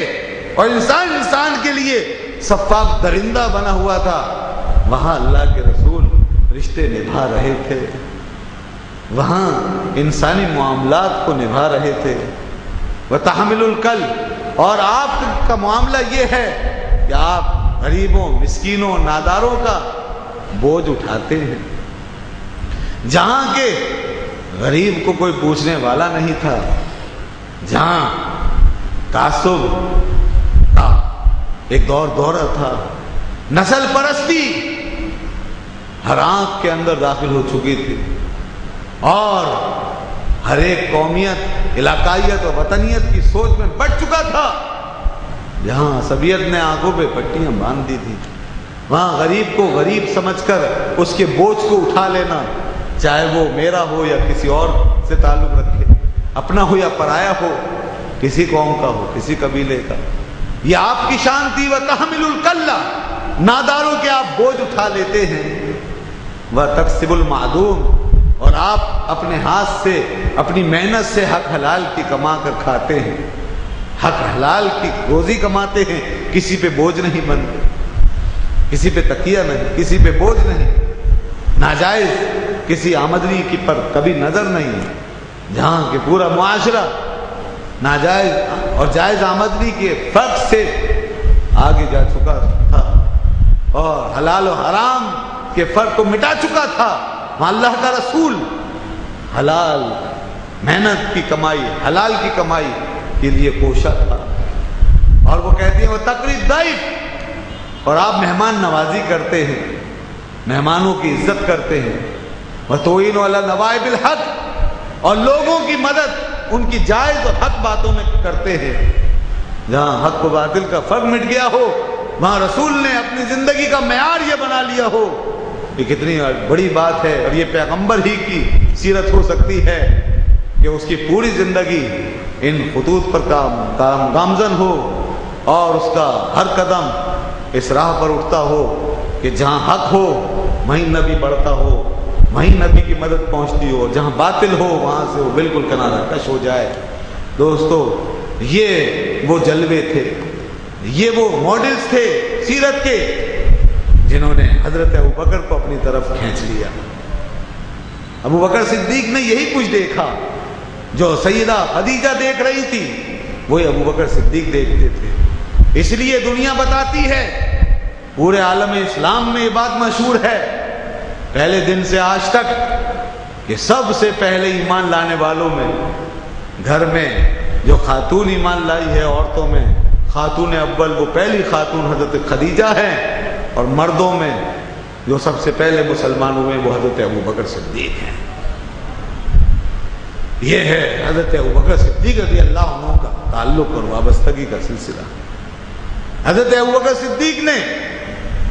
اور انسان کے لیے سفاک درندہ بنا ہوا تھا، وہاں اللہ کے رسول رشتے نبھا رہے تھے، وہاں انسانی معاملات کو نبھا رہے تھے۔ وَتَحْمِلُ الْكَلْ، اور آپ کا معاملہ یہ ہے کہ آپ غریبوں، مسکینوں، ناداروں کا بوجھ اٹھاتے ہیں، جہاں کہ غریب کو کوئی پوچھنے والا نہیں تھا، جہاں تعصب کا ایک دورہ تھا، نسل پرستی ہر آنکھ کے اندر داخل ہو چکی تھی، اور ہر ایک قومیت، علاقائیت اور وطنیت کی سوچ میں بڑھ چکا تھا۔ جہاں عصبیت نے آنکھوں پہ پٹیاں باندھ دی تھی، وہاں غریب کو غریب سمجھ کر اس کے بوجھ کو اٹھا لینا، چاہے وہ میرا ہو یا کسی اور سے تعلق رکھے، اپنا ہو یا پرایا ہو، کسی قوم کا ہو، کسی قبیلے کا، یہ آپ کی شان تھی۔ وَتَحْمِلُ الْكَلَّ، ناداروں کے آپ بوجھ اٹھا لیتے ہیں۔ وَتَكْسِبُ الْمَعْدُومَ، اور آپ اپنے ہاتھ سے، اپنی محنت سے حق حلال کی کما کر کھاتے ہیں، حق حلال کی روزی کماتے ہیں، کسی پہ بوجھ نہیں بنتے، کسی پہ تکیہ نہیں، کسی پہ بوجھ نہیں، ناجائز کسی آمدنی کی پر کبھی نظر نہیں، جہاں کہ پورا معاشرہ ناجائز اور جائز آمدنی کے فرق سے آگے جا چکا تھا، اور حلال و حرام کے فرق کو مٹا چکا تھا۔ اللہ کا رسول حلال محنت کی کمائی، حلال کی کمائی کے لیے کوشاں تھا، اور وہ کہتے ہیں وہ تقریب ضعیف، اور آپ مہمان نوازی کرتے ہیں، مہمانوں کی عزت کرتے ہیں، وَتُعِينُ عَلَى نَوَائِبِ الْحَقِّ، اور لوگوں کی مدد ان کی جائز اور حق باتوں میں کرتے ہیں۔ جہاں حق و باطل کا فرق مٹ گیا ہو، وہاں رسول نے اپنی زندگی کا معیار یہ بنا لیا ہو۔ یہ کتنی بڑی بات ہے، اور یہ پیغمبر ہی کی سیرت ہو سکتی ہے کہ اس کی پوری زندگی ان خطوط پر گامزن ہو، اور اس کا ہر قدم اس راہ پر اٹھتا ہو کہ جہاں حق ہو وہیں نبی بڑھتا ہو، وہیں نبی کی مدد پہنچتی ہو، جہاں باطل ہو وہاں سے وہ بالکل کنارہ کش ہو جائے۔ دوستو، یہ وہ جلوے تھے، یہ وہ ماڈلز تھے سیرت کے، جنہوں نے حضرت ابوبکر کو اپنی طرف کھینچ لیا۔ ابوبکر صدیق نے یہی کچھ دیکھا جو سیدہ خدیجہ دیکھ رہی تھی، وہی ابوبکر صدیق دیکھتے تھے۔ اس لیے دنیا بتاتی ہے، پورے عالم اسلام میں یہ بات مشہور ہے، پہلے دن سے آج تک، کہ سب سے پہلے ایمان لانے والوں میں گھر میں جو خاتون ایمان لائی ہے، عورتوں میں خاتون اول وہ پہلی خاتون حضرت خدیجہ ہے، اور مردوں میں جو سب سے پہلے مسلمان ہوئے وہ حضرت ابوبکر صدیق ہیں۔ یہ ہے حضرت ابوبکر صدیق رضی اللہ عنہ کا تعلق اور وابستگی کا سلسلہ۔ حضرت ابوبکر صدیق نے،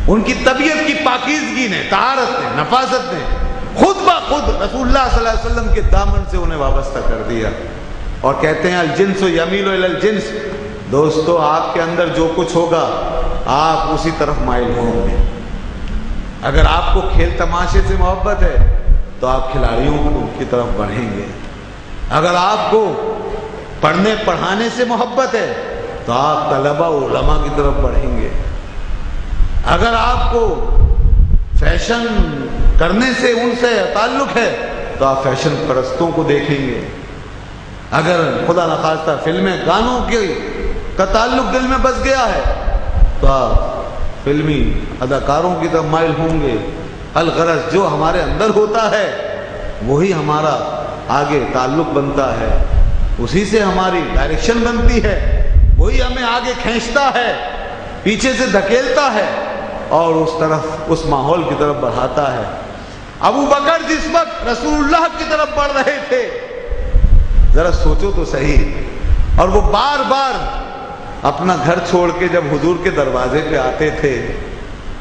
ان کی طبیعت کی پاکیزگی نے، طہارت نے، نفاست نے خود بخود رسول اللہ صلی اللہ علیہ وسلم کے دامن سے انہیں وابستہ کر دیا، اور کہتے ہیں الجنس یمیل الی الجنس، دوستو آپ کے اندر جو کچھ ہوگا آپ اسی طرف مائل ہوں گے۔ اگر آپ کو کھیل تماشے سے محبت ہے تو آپ کھلاڑیوں کی طرف بڑھیں گے، اگر آپ کو پڑھنے پڑھانے سے محبت ہے تو آپ طلبہ علماء کی طرف بڑھیں گے، اگر آپ کو فیشن کرنے سے ان سے تعلق ہے تو آپ فیشن پرستوں کو دیکھیں گے، اگر خدا نخواستہ فلمیں گانوں کا تعلق دل میں بس گیا ہے تو آپ فلمی اداکاروں کی طرف مائل ہوں گے۔ الغرض جو ہمارے اندر ہوتا ہے وہی ہمارا آگے تعلق بنتا ہے، اسی سے ہماری ڈائریکشن بنتی ہے، وہی ہمیں آگے کھینچتا ہے، پیچھے سے دھکیلتا ہے اور اس طرف، اس ماحول کی طرف بڑھاتا ہے۔ ابو بکر جس وقت رسول اللہ کی طرف بڑھ رہے تھے، ذرا سوچو تو صحیح، اور وہ بار بار اپنا گھر چھوڑ کے جب حضور کے دروازے پہ آتے تھے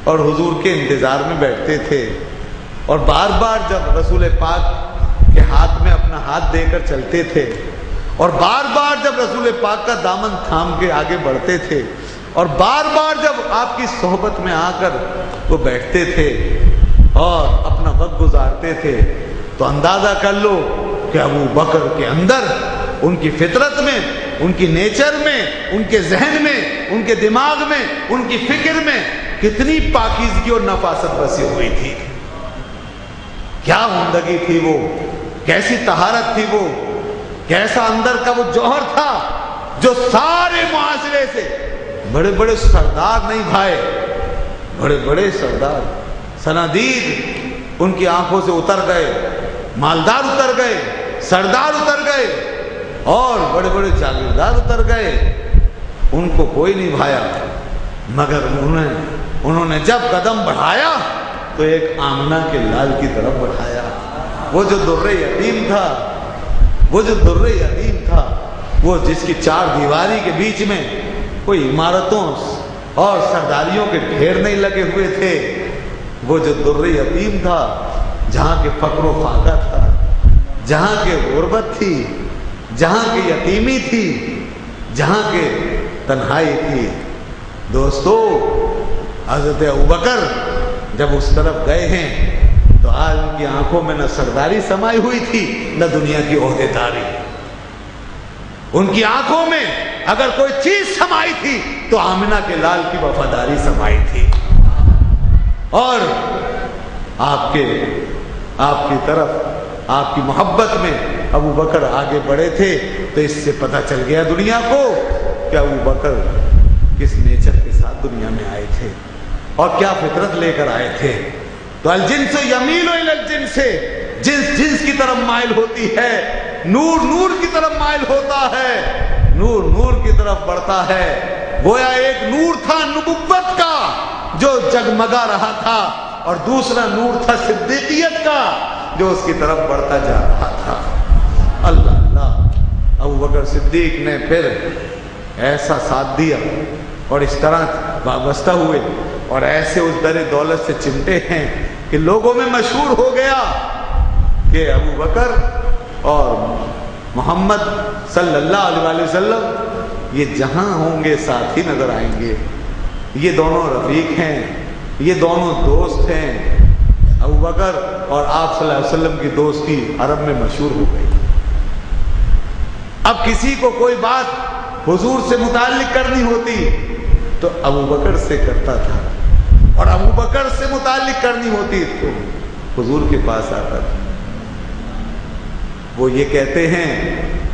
اور حضور کے انتظار میں بیٹھتے تھے، اور بار بار جب رسول پاک کے ہاتھ میں اپنا ہاتھ دے کر چلتے تھے، اور بار بار جب رسول پاک کا دامن تھام کے آگے بڑھتے تھے، اور بار بار جب آپ کی صحبت میں آ کر وہ بیٹھتے تھے اور اپنا وقت گزارتے تھے، تو اندازہ کر لو کہ ابو بکر کے اندر، ان کی فطرت میں، ان کی نیچر میں، ان کے ذہن میں، ان کے دماغ میں، ان کی فکر میں کتنی پاکیزگی اور نفاست بسی ہوئی تھی، کیا عمدگی تھی وہ، کیسی طہارت تھی وہ، کیسا اندر کا وہ جوہر تھا جو سارے معاشرے سے بڑے بڑے سردار نہیں بھائے، بڑے بڑے سردار صنادید ان کی آنکھوں سے اتر گئے، مالدار اتر گئے، سردار اتر گئے، اور بڑے بڑے جاگیردار اتر گئے، ان کو کوئی نہیں بھایا، مگر انہوں نے جب قدم بڑھایا تو ایک آمنہ کے لال کی طرف بڑھایا. وہ جو در یتیم تھا، وہ جو در یتیم تھا، وہ جس کی چار دیواری کے بیچ میں کوئی عمارتوں اور سرداریوں کے ڈھیر نہیں لگے ہوئے تھے، وہ جو در یتیم تھا، جہاں کے فقر و فاقہ تھا، جہاں کے غربت تھی، جہاں کی یتیمی تھی، جہاں کے تنہائی تھی. دوستو، حضرت ابوبکر جب اس طرف گئے ہیں تو آج ان کی آنکھوں میں نہ سرداری سمائی ہوئی تھی نہ دنیا کی عہدیداری. ان کی آنکھوں میں اگر کوئی چیز سمائی تھی تو آمنہ کے لال کی وفاداری سمائی تھی. اور آپ کی طرف، آپ کی محبت میں ابوبکر آگے بڑھے تھے. تو اس سے پتہ چل گیا دنیا کو کہ ابوبکر کس نیچر کے ساتھ دنیا میں آئے تھے اور کیا فطرت لے کر آئے تھے. تو الجنس یمیل الی الجنس، جنس کی طرف مائل ہوتی ہے، نور کی طرف مائل ہوتا ہے، نور کی طرف بڑھتا ہے. گویا ایک نور تھا نبوت کا جو جگمگا رہا تھا، اور دوسرا نور تھا صدیقیت کا جو اس کی طرف بڑھتا جا رہا تھا. اللہ اللہ، ابوبکر صدیق نے پھر ایسا ساتھ دیا اور اس طرح وابستہ ہوئے اور ایسے اس در دولت سے چمٹے ہیں کہ لوگوں میں مشہور ہو گیا کہ ابوبکر اور محمد صلی اللہ علیہ وسلم یہ جہاں ہوں گے ساتھ ہی نظر آئیں گے. یہ دونوں رفیق ہیں، یہ دونوں دوست ہیں. ابوبکر اور آپ صلی اللہ علیہ وسلم کی دوستی عرب میں مشہور ہو گئی. اب کسی کو کوئی بات حضور سے متعلق کرنی ہوتی تو ابوبکر سے کرتا تھا، اور ابوبکر سے متعلق کرنی ہوتی تو حضور کے پاس آتا تھا. وہ یہ کہتے ہیں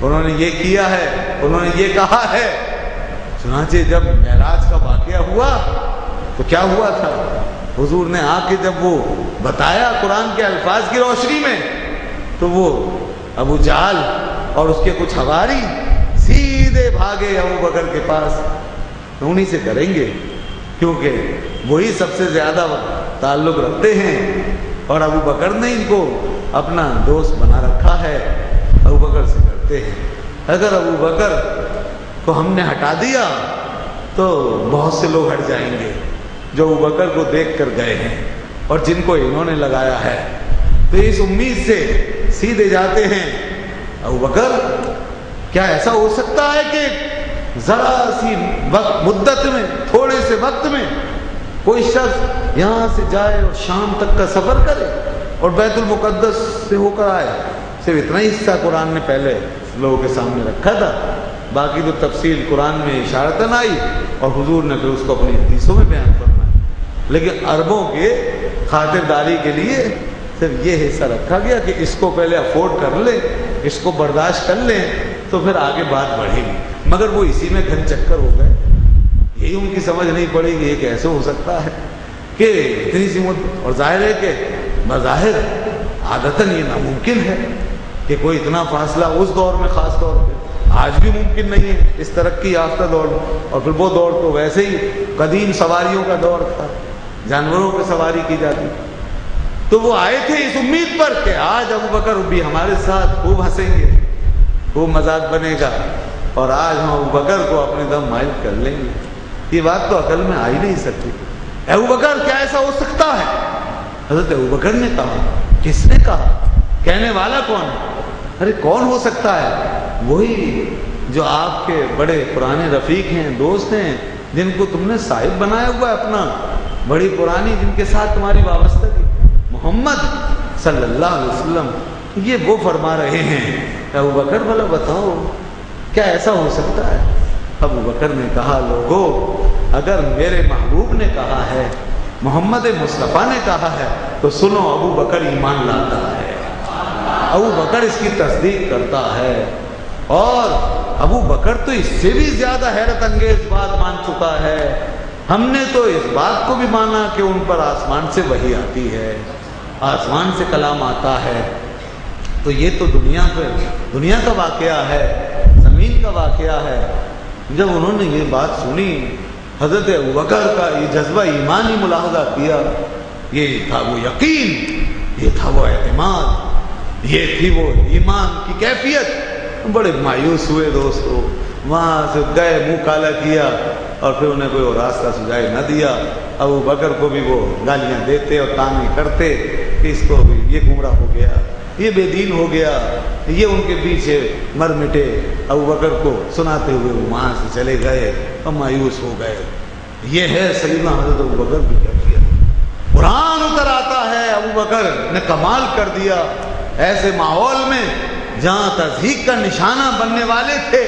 انہوں نے یہ کیا ہے، انہوں نے یہ کہا ہے. چنانچہ جب معراج کا واقعہ ہوا تو کیا ہوا تھا؟ حضور نے آ کے جب وہ بتایا قرآن کے الفاظ کی روشنی میں تو وہ ابو جہل اور اس کے کچھ حواری سیدھے بھاگے ابوبکر کے پاس. انہی سے کریں گے کیونکہ وہی سب سے زیادہ تعلق رکھتے ہیں اور ابوبکر نے ان کو اپنا دوست بنا رکھا ہے. ابوبکر سے کرتے ہیں. اگر ابوبکر کو ہم نے ہٹا دیا تو بہت سے لوگ ہٹ جائیں گے جو ابوبکر کو دیکھ کر گئے ہیں اور جن کو انہوں نے لگایا ہے. تو اس امید سے سیدھے جاتے ہیں. ابوبکر کیا ایسا ہو سکتا ہے کہ ذرا سی مدت میں، تھوڑے سے وقت میں کوئی شخص یہاں سے جائے اور شام تک کا سفر کرے اور بیت المقدس سے ہو کر آئے؟ صرف اتنا ہی حصہ قرآن نے پہلے لوگوں کے سامنے رکھا تھا، باقی تو تفصیل قرآن میں اشارتاً آئی اور حضور نے پھر اس کو اپنی حدیثوں میں بیان فرمایا. لیکن عربوں کے خاطرداری کے لیے صرف یہ حصہ رکھا گیا کہ اس کو پہلے افورڈ کر لیں، اس کو برداشت کر لیں تو پھر آگے بات بڑھے گی. مگر وہ اسی میں گھن چکر ہو گئے. یہی ان کی سمجھ نہیں پڑی کہ یہ کیسے ہو سکتا ہے کہ اتنی سی مدت. اور ظاہر ہے کہ بظاہر عادتاً یہ ناممکن ہے کہ کوئی اتنا فاصلہ اس دور میں، خاص طور پہ آج بھی ممکن نہیں ہے اس ترقی یافتہ دور میں. اور پھر وہ دور تو ویسے ہی قدیم سواریوں کا دور تھا، جانوروں پہ سواری کی جاتی. تو وہ آئے تھے اس امید پر کہ آج ابوبکر بھی ہمارے ساتھ خوب ہنسیں گے، خوب مذاق بنے گا اور آج ہم ابوبکر کو اپنے دم مائل کر لیں گے. یہ بات تو عقل میں آ ہی نہیں سکتی. ابوبکر کیا ایسا ہو سکتا ہے؟ حضرت ابوبکر نے کہا. کس نے کہا؟ کہنے والا کون ہے؟ ارے کون ہو سکتا ہے؟ وہی جو آپ کے بڑے پرانے رفیق ہیں، دوست ہیں، جن کو تم نے صاحب بنایا ہوا ہے اپنا، بڑی پرانی جن کے ساتھ تمہاری وابستگی، محمد صلی اللہ علیہ وسلم. یہ وہ فرما رہے ہیں. ابوبکر بھلا بتاؤ کیا ایسا ہو سکتا ہے؟ ابوبکر نے کہا لوگو اگر میرے محبوب نے کہا ہے، محمد مصطفیٰ نے کہا ہے تو سنو، ابوبکر ایمان لاتا ہے، ابوبکر اس کی تصدیق کرتا ہے. اور ابوبکر تو اس سے بھی زیادہ حیرت انگیز بات مان چکا ہے. ہم نے تو اس بات کو بھی مانا کہ ان پر آسمان سے وحی آتی ہے، آسمان سے کلام آتا ہے. تو یہ تو دنیا کا واقعہ ہے، زمین کا واقعہ ہے. جب انہوں نے یہ بات سنی، حضرت ابوبکر کا یہ جذبہ ایمان ہی ملاحظہ کیا یہ تھا وہ یقین، یہ تھا وہ اعتماد، یہ تھی وہ ایمان کی کیفیت۔ بڑے مایوس ہوئے دوستو، وہاں سے گئے، منہ کالا کیا اور پھر انہیں کوئی اور راستہ سجائے نہ دیا۔ ابو بکر کو بھی وہ گالیاں دیتے اور تانے کرتے کہ اس کو بھی یہ گمراہ ہو گیا، یہ بے دین ہو گیا، یہ ان کے پیچھے مر مٹے۔ ابو بکر کو سناتے ہوئے وہ وہاں سے چلے گئے اور مایوس ہو گئے۔ یہ ہے سیدنا حضرت ابو بکر کی کیفیت۔ قرآن اتر آتا ہے، ابو بکر نے کمال کر دیا ایسے ماحول میں جہاں تضحیک کا نشانہ بننے والے تھے،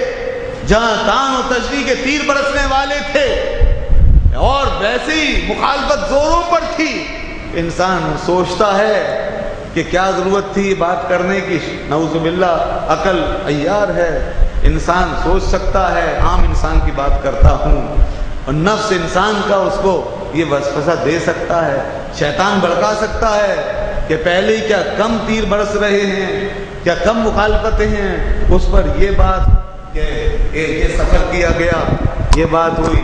جہاں تان و تشریح کے تیر برسنے والے تھے، اور ویسے ہی مخالفت زوروں پر تھی۔ انسان سوچتا ہے کہ کیا ضرورت تھی بات کرنے کی، نعوذ باللہ عقل عیار ہے، انسان سوچ سکتا ہے، عام انسان کی بات کرتا ہوں، اور نفس انسان کا اس کو یہ وسوسہ دے سکتا ہے، شیطان بھڑکا سکتا ہے کہ پہلے ہی کیا کم تیر برس رہے ہیں، کیا کم مخالفتیں ہیں، اس پر یہ بات کہ یہ سفر کیا گیا، یہ بات ہوئی،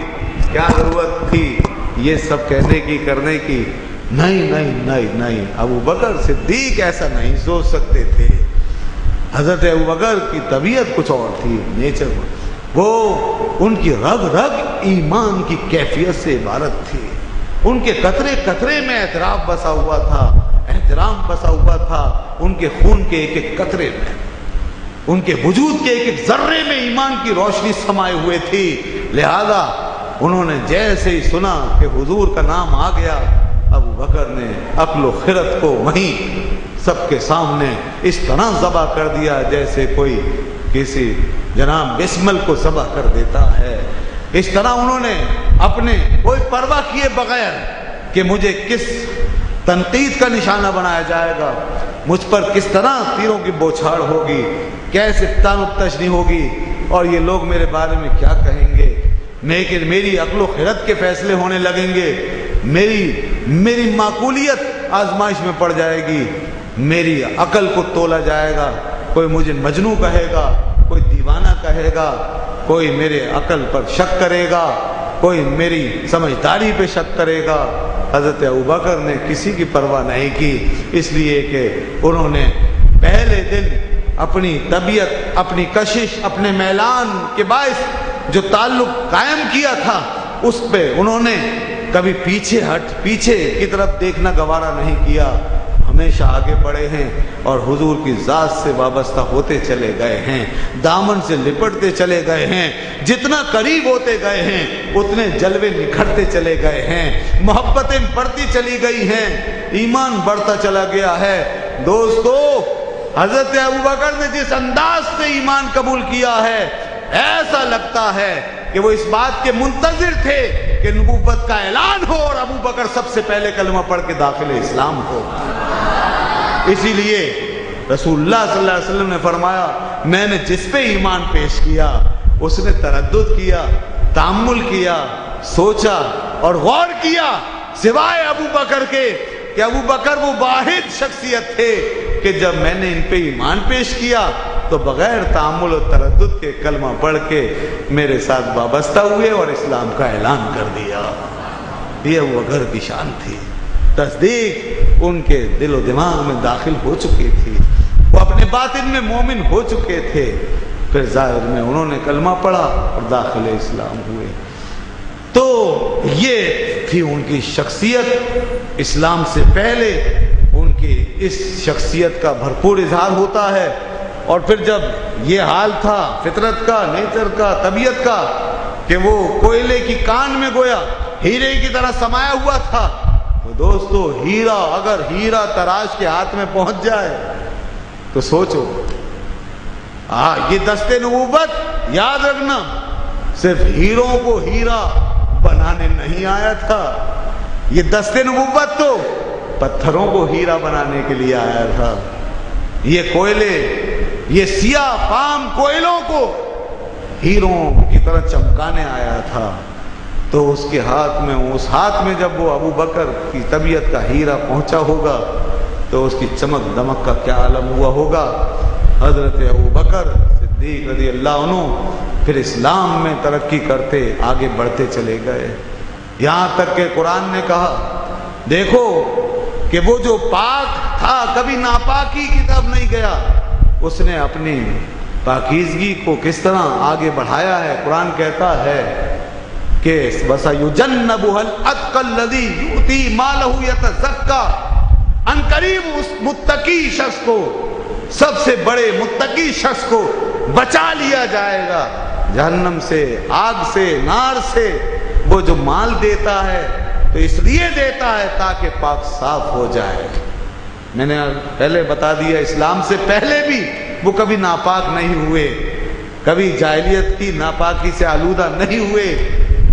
کیا ضرورت تھی یہ سب کہنے کی کرنے کی۔ نہیں نہیں نہیں نہیں، ابو بکر صدیق ایسا نہیں سوچ سکتے تھے۔ حضرت ابو بکر کی طبیعت کچھ اور تھی، نیچر، وہ ان کی رگ رگ ایمان کی کیفیت سے عبارت تھی۔ ان کے قطرے قطرے میں اعتراف بسا ہوا تھا، احترام بسا ہوا تھا، ان کے خون کے ایک ایک قطرے میں، ان کے وجود کے ایک ایک ذرے میں ایمان کی روشنی سمائے ہوئے تھی۔ لہذا انہوں نے جیسے ہی سنا کہ حضور کا نام آ گیا، ابو بکر نے عقل و خرد کو وہیں سب کے سامنے اس طرح ذبح کر دیا جیسے کوئی کسی جناب بسمل کو ذبح کر دیتا ہے۔ اس طرح انہوں نے اپنے کوئی پرواہ کیے بغیر کہ مجھے کس تنقید کا نشانہ بنایا جائے گا، مجھ پر کس طرح تیروں کی بوچھاڑ ہوگی، کیسے تان و تشنی ہوگی، اور یہ لوگ میرے بارے میں کیا کہیں گے، میری عقل و خرد کے فیصلے ہونے لگیں گے، میری معقولیت آزمائش میں پڑ جائے گی، میری عقل کو تولا جائے گا، کوئی مجھے مجنوں کہے گا، کوئی دیوانہ کہے گا، کوئی میرے عقل پر شک کرے گا، کوئی میری سمجھداری پہ شک کرے گا۔ حضرت ابوبکر نے کسی کی پرواہ نہیں کی، اس لیے کہ انہوں نے پہلے دن اپنی طبیعت، اپنی کشش، اپنے میلان کے باعث جو تعلق قائم کیا تھا، اس پہ انہوں نے کبھی پیچھے کی طرف دیکھنا گوارا نہیں کیا، ہمیشہ آگے بڑھے ہیں اور حضور کی ذات سے وابستہ ہوتے چلے گئے ہیں، دامن سے لپٹتے چلے گئے ہیں، جتنا قریب ہوتے گئے ہیں اتنے جلوے نکھرتے چلے گئے ہیں، محبتیں بڑھتی چلی گئی ہیں، ایمان بڑھتا چلا گیا ہے۔ دوستو، حضرت ابوبکر نے جس انداز سے ایمان قبول کیا ہے، ایسا لگتا ہے کہ وہ اس بات کے منتظر تھے کہ نبوت کا اعلان ہو اور ابوبکر سب سے پہلے کلمہ پڑھ کے داخل اسلام ہو۔ اسی لیے رسول اللہ صلی اللہ علیہ وسلم نے فرمایا، میں نے جس پہ ایمان پیش کیا اس نے تردد کیا، تأمل کیا، سوچا اور غور کیا، سوائے ابوبکر کے کہ ابوبکر وہ واحد شخصیت تھے کہ جب میں نے ان پہ ایمان پیش کیا تو بغیر تأمل و تردد کے کلمہ پڑھ کے میرے ساتھ وابستہ ہوئے اور اسلام کا اعلان کر دیا۔ یہ ابوبکر کی شان تھی، تصدیق ان کے دل و دماغ میں داخل ہو چکی تھی، وہ اپنے باطن میں مومن ہو چکے تھے، پھر ظاہر میں انہوں نے کلمہ پڑھا اور داخل اسلام ہوئے۔ تو یہ تھی ان کی شخصیت۔ اسلام سے پہلے ان کی اس شخصیت کا بھرپور اظہار ہوتا ہے، اور پھر جب یہ حال تھا فطرت کا، نیچر کا، طبیعت کا، کہ وہ کوئلے کی کان میں گویا ہیرے کی طرح سمایا ہوا تھا، تو دوستو ہیرا اگر ہیرا تراش کے ہاتھ میں پہنچ جائے تو سوچو، یہ دست نبوت یاد رکھنا صرف ہیروں کو ہیرا بنانے نہیں آیا تھا، یہ دست نبوت تو پتھروں کو ہیرا بنانے کے لیے آیا تھا۔ یہ کوئلے، یہ سیاہ فام کوئلوں کو ہیروں کی طرح چمکانے آیا تھا، تو اس کے ہاتھ میں جب وہ ابو بکر کی طبیعت کا ہیرا پہنچا ہوگا تو اس کی چمک دمک کا کیا عالم ہوا ہوگا۔ حضرت ابو بکر صدیق رضی اللہ عنہ پھر اسلام میں ترقی کرتے آگے بڑھتے چلے گئے، یہاں تک کہ قرآن نے کہا، دیکھو کہ وہ جو پاک تھا کبھی ناپاکی کی طرف نہیں گیا، اس نے اپنی پاکیزگی کو کس طرح آگے بڑھایا ہے۔ قرآن کہتا ہے کہ وَسَيُجَنَّبُهَا الْأَتْقَى الَّذِي يُؤْتِي مَالَهُ يَتَزَكَّى، ان قریب اس متقی شخص کو، سب سے بڑے متقی شخص کو بچا لیا جائے گا جہنم سے، آگ سے، نار سے۔ وہ جو مال دیتا ہے تو اس لیے دیتا ہے تاکہ پاک صاف ہو جائے۔ میں نے پہلے بتا دیا اسلام سے پہلے بھی وہ کبھی ناپاک نہیں ہوئے، کبھی جاہلیت کی ناپاکی سے آلودہ نہیں ہوئے،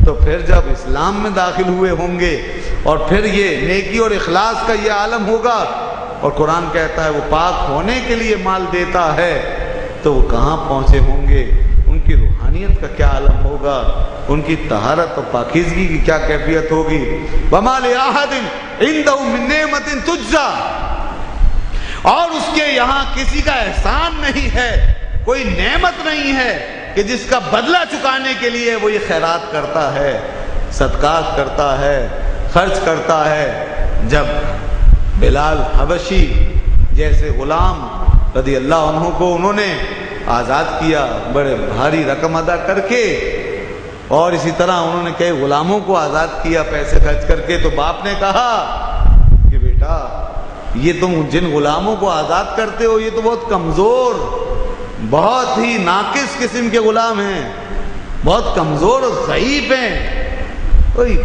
تو پھر جب اسلام میں داخل ہوئے ہوں گے اور پھر یہ نیکی اور اخلاص کا یہ عالم ہوگا، اور قرآن کہتا ہے وہ پاک ہونے کے لیے مال دیتا ہے، تو وہ کہاں پہنچے ہوں گے، ان کی روحانیت کا کیا عالم ہوگا، ان کی طہارت اور پاکیزگی کی کیا کیفیت ہوگی۔ وَمَا لِأَحَدٍ عِندَهُ مِن نِعْمَةٍ تُجْزَىٰ، اور اس کے یہاں کسی کا احسان نہیں ہے، کوئی نعمت نہیں ہے کہ جس کا بدلہ چکانے کے لیے وہ یہ خیرات کرتا ہے، صدقات کرتا ہے، خرچ کرتا ہے۔ جب بلال حبشی جیسے غلام رضی اللہ عنہ کو انہوں نے آزاد کیا بڑے بھاری رقم ادا کر کے، اور اسی طرح انہوں نے کئی غلاموں کو آزاد کیا پیسے خرچ کر کے، تو باپ نے کہا کہ بیٹا یہ تم جن غلاموں کو آزاد کرتے ہو یہ تو بہت کمزور، بہت ہی ناقص قسم کے غلام ہیں، بہت کمزور اور ضعیف ہیں، کوئی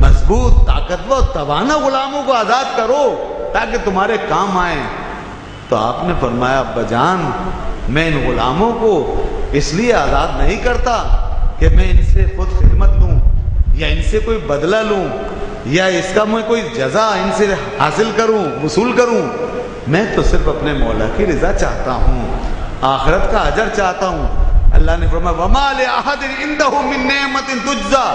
مضبوط طاقتور توانا غلاموں کو آزاد کرو تاکہ تمہارے کام آئیں۔ تو آپ نے فرمایا ابا جان میں ان غلاموں کو اس لیے آزاد نہیں کرتا کہ میں ان سے خود خدمت لوں یا ان سے کوئی بدلہ لوں یا اس کا میں کوئی جزا ان سے حاصل کروں، وصول کروں، میں تو صرف اپنے مولا کی رضا چاہتا ہوں، آخرت کا اجر چاہتا ہوں۔ اللہ نے فرمایا وَمَا لِأَحَدٍ عِندَهُ مِن نِعْمَةٍ تُجْزَىٰ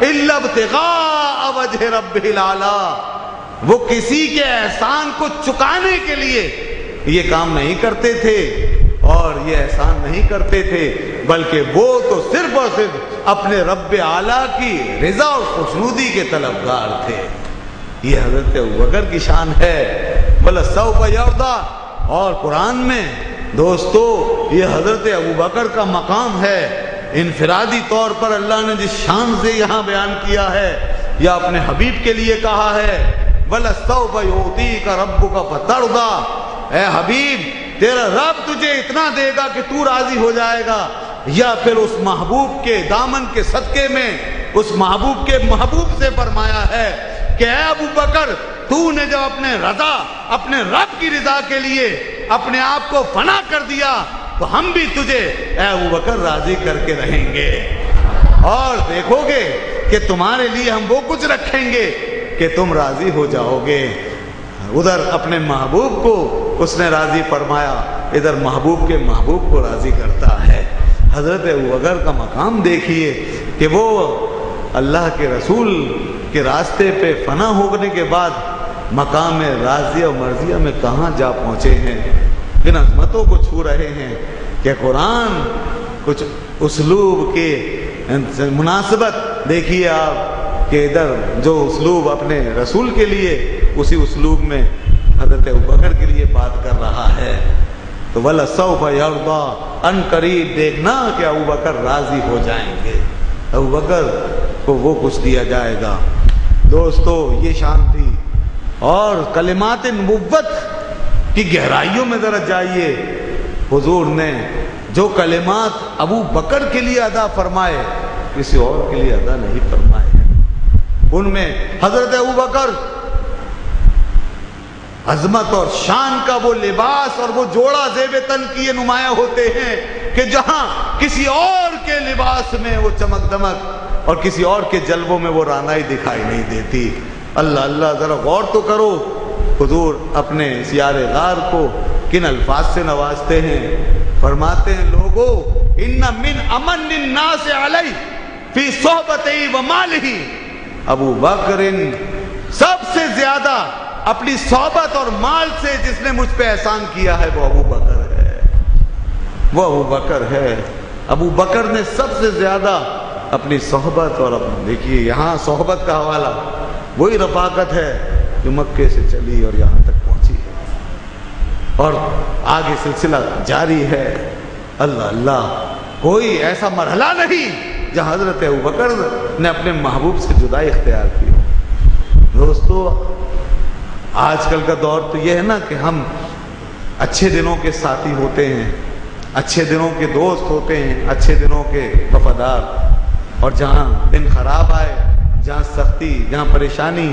إِلَّا ابْتِغَاءَ وَجْهِ رَبِّهِ الْأَعْلَىٰ، وہ کسی کے احسان کو چکانے کے لیے یہ کام نہیں کرتے تھے اور یہ احسان نہیں کرتے تھے، بلکہ وہ تو صرف اور صرف اپنے رب اعلیٰ کی رضا اور خوشنودی کے طلبگار تھے۔ یہ حضرت ابوبکر کی شان ہے، وَلَسَوْفَ يَرْضَىٰ، اور قرآن میں دوستو یہ حضرت ابوبکر کا مقام ہے، انفرادی طور پر اللہ نے جس شان سے یہاں بیان کیا ہے یا اپنے حبیب کے لیے کہا ہے وَلَسَوْفَ يُعْطِيكَ رَبُّكَ فَتَرْضَىٰ، اے حبیب تیرا رب تجھے اتنا دے گا کہ تو راضی ہو جائے گا، یا پھر اس محبوب کے دامن کے صدقے میں اس محبوب کے محبوب سے فرمایا ہے کہ اے ابوبکر تو نے جب اپنے رضا اپنے رب کی رضا کے لیے اپنے آپ کو فنا کر دیا تو ہم بھی تجھے اے ابوبکر راضی کر کے رہیں گے، اور دیکھو گے کہ تمہارے لیے ہم وہ کچھ رکھیں گے کہ تم راضی ہو جاؤ گے۔ ادھر اپنے محبوب کو اس نے راضی فرمایا، ادھر محبوب کے محبوب کو راضی کرتا ہے۔ حضرت ابوبکر کا مقام دیکھیے کہ وہ اللہ کے رسول کے راستے پہ فنا ہونے کے بعد مقام راضیہ و مرضیہ میں کہاں جا پہنچے ہیں، کن عظمتوں کو چھو رہے ہیں کہ قرآن کچھ اسلوب کے مناسبت دیکھیے آپ کہ ادھر جو اسلوب اپنے رسول کے لیے اسی اسلوب میں حضرت ابوبکر کے لیے بات کر رہا ہے۔ تو وَلَسَوْفَ يَرْضَىٰ، ان قریب دیکھنا کہ ابوبکر راضی ہو جائیں گے، ابوبکر کو وہ کچھ دیا جائے گا۔ دوستو یہ شان تھی، اور کلمات نبوت کی گہرائیوں میں ذرا جائیے، حضور نے جو کلمات ابو بکر کے لیے ادا فرمائے کسی اور کے لیے ادا نہیں فرمائے۔ ان میں حضرت ابوبکر عظمت اور شان کا وہ لباس اور وہ جوڑا زیب تن کیے نمایاں ہوتے ہیں کہ جہاں کسی اور کے لباس میں وہ چمک دمک اور کسی اور کے جلووں میں وہ رانائی دکھائی نہیں دیتی۔ اللہ اللہ، ذرا غور تو کرو، حضور اپنے سیار غار کو کن الفاظ سے نوازتے ہیں، فرماتے ہیں لوگو ان من امن الناس علی فی صحبتہ و مالہ، ابو بکر سب سے زیادہ اپنی صحبت اور مال سے جس نے مجھ پہ احسان کیا ہے وہ ابو بکر ہے، وہ ابو بکر ہے۔ ابو بکر نے سب سے زیادہ اپنی صحبت اور دیکھیے یہاں صحبت کا حوالہ وہی رفاقت ہے جو مکے سے چلی اور یہاں تک پہنچی ہے، اور آگے سلسلہ جاری ہے۔ اللہ اللہ، کوئی ایسا مرحلہ نہیں جہاں حضرت ابوبکر نے اپنے محبوب سے جدائی اختیار کی ہو۔ دوستو، آج کل کا دور تو یہ ہے نا کہ ہم اچھے دنوں کے ساتھی ہوتے ہیں، اچھے دنوں کے دوست ہوتے ہیں، اچھے دنوں کے وفادار، اور جہاں دن خراب آئے، جہاں سختی، جہاں پریشانی،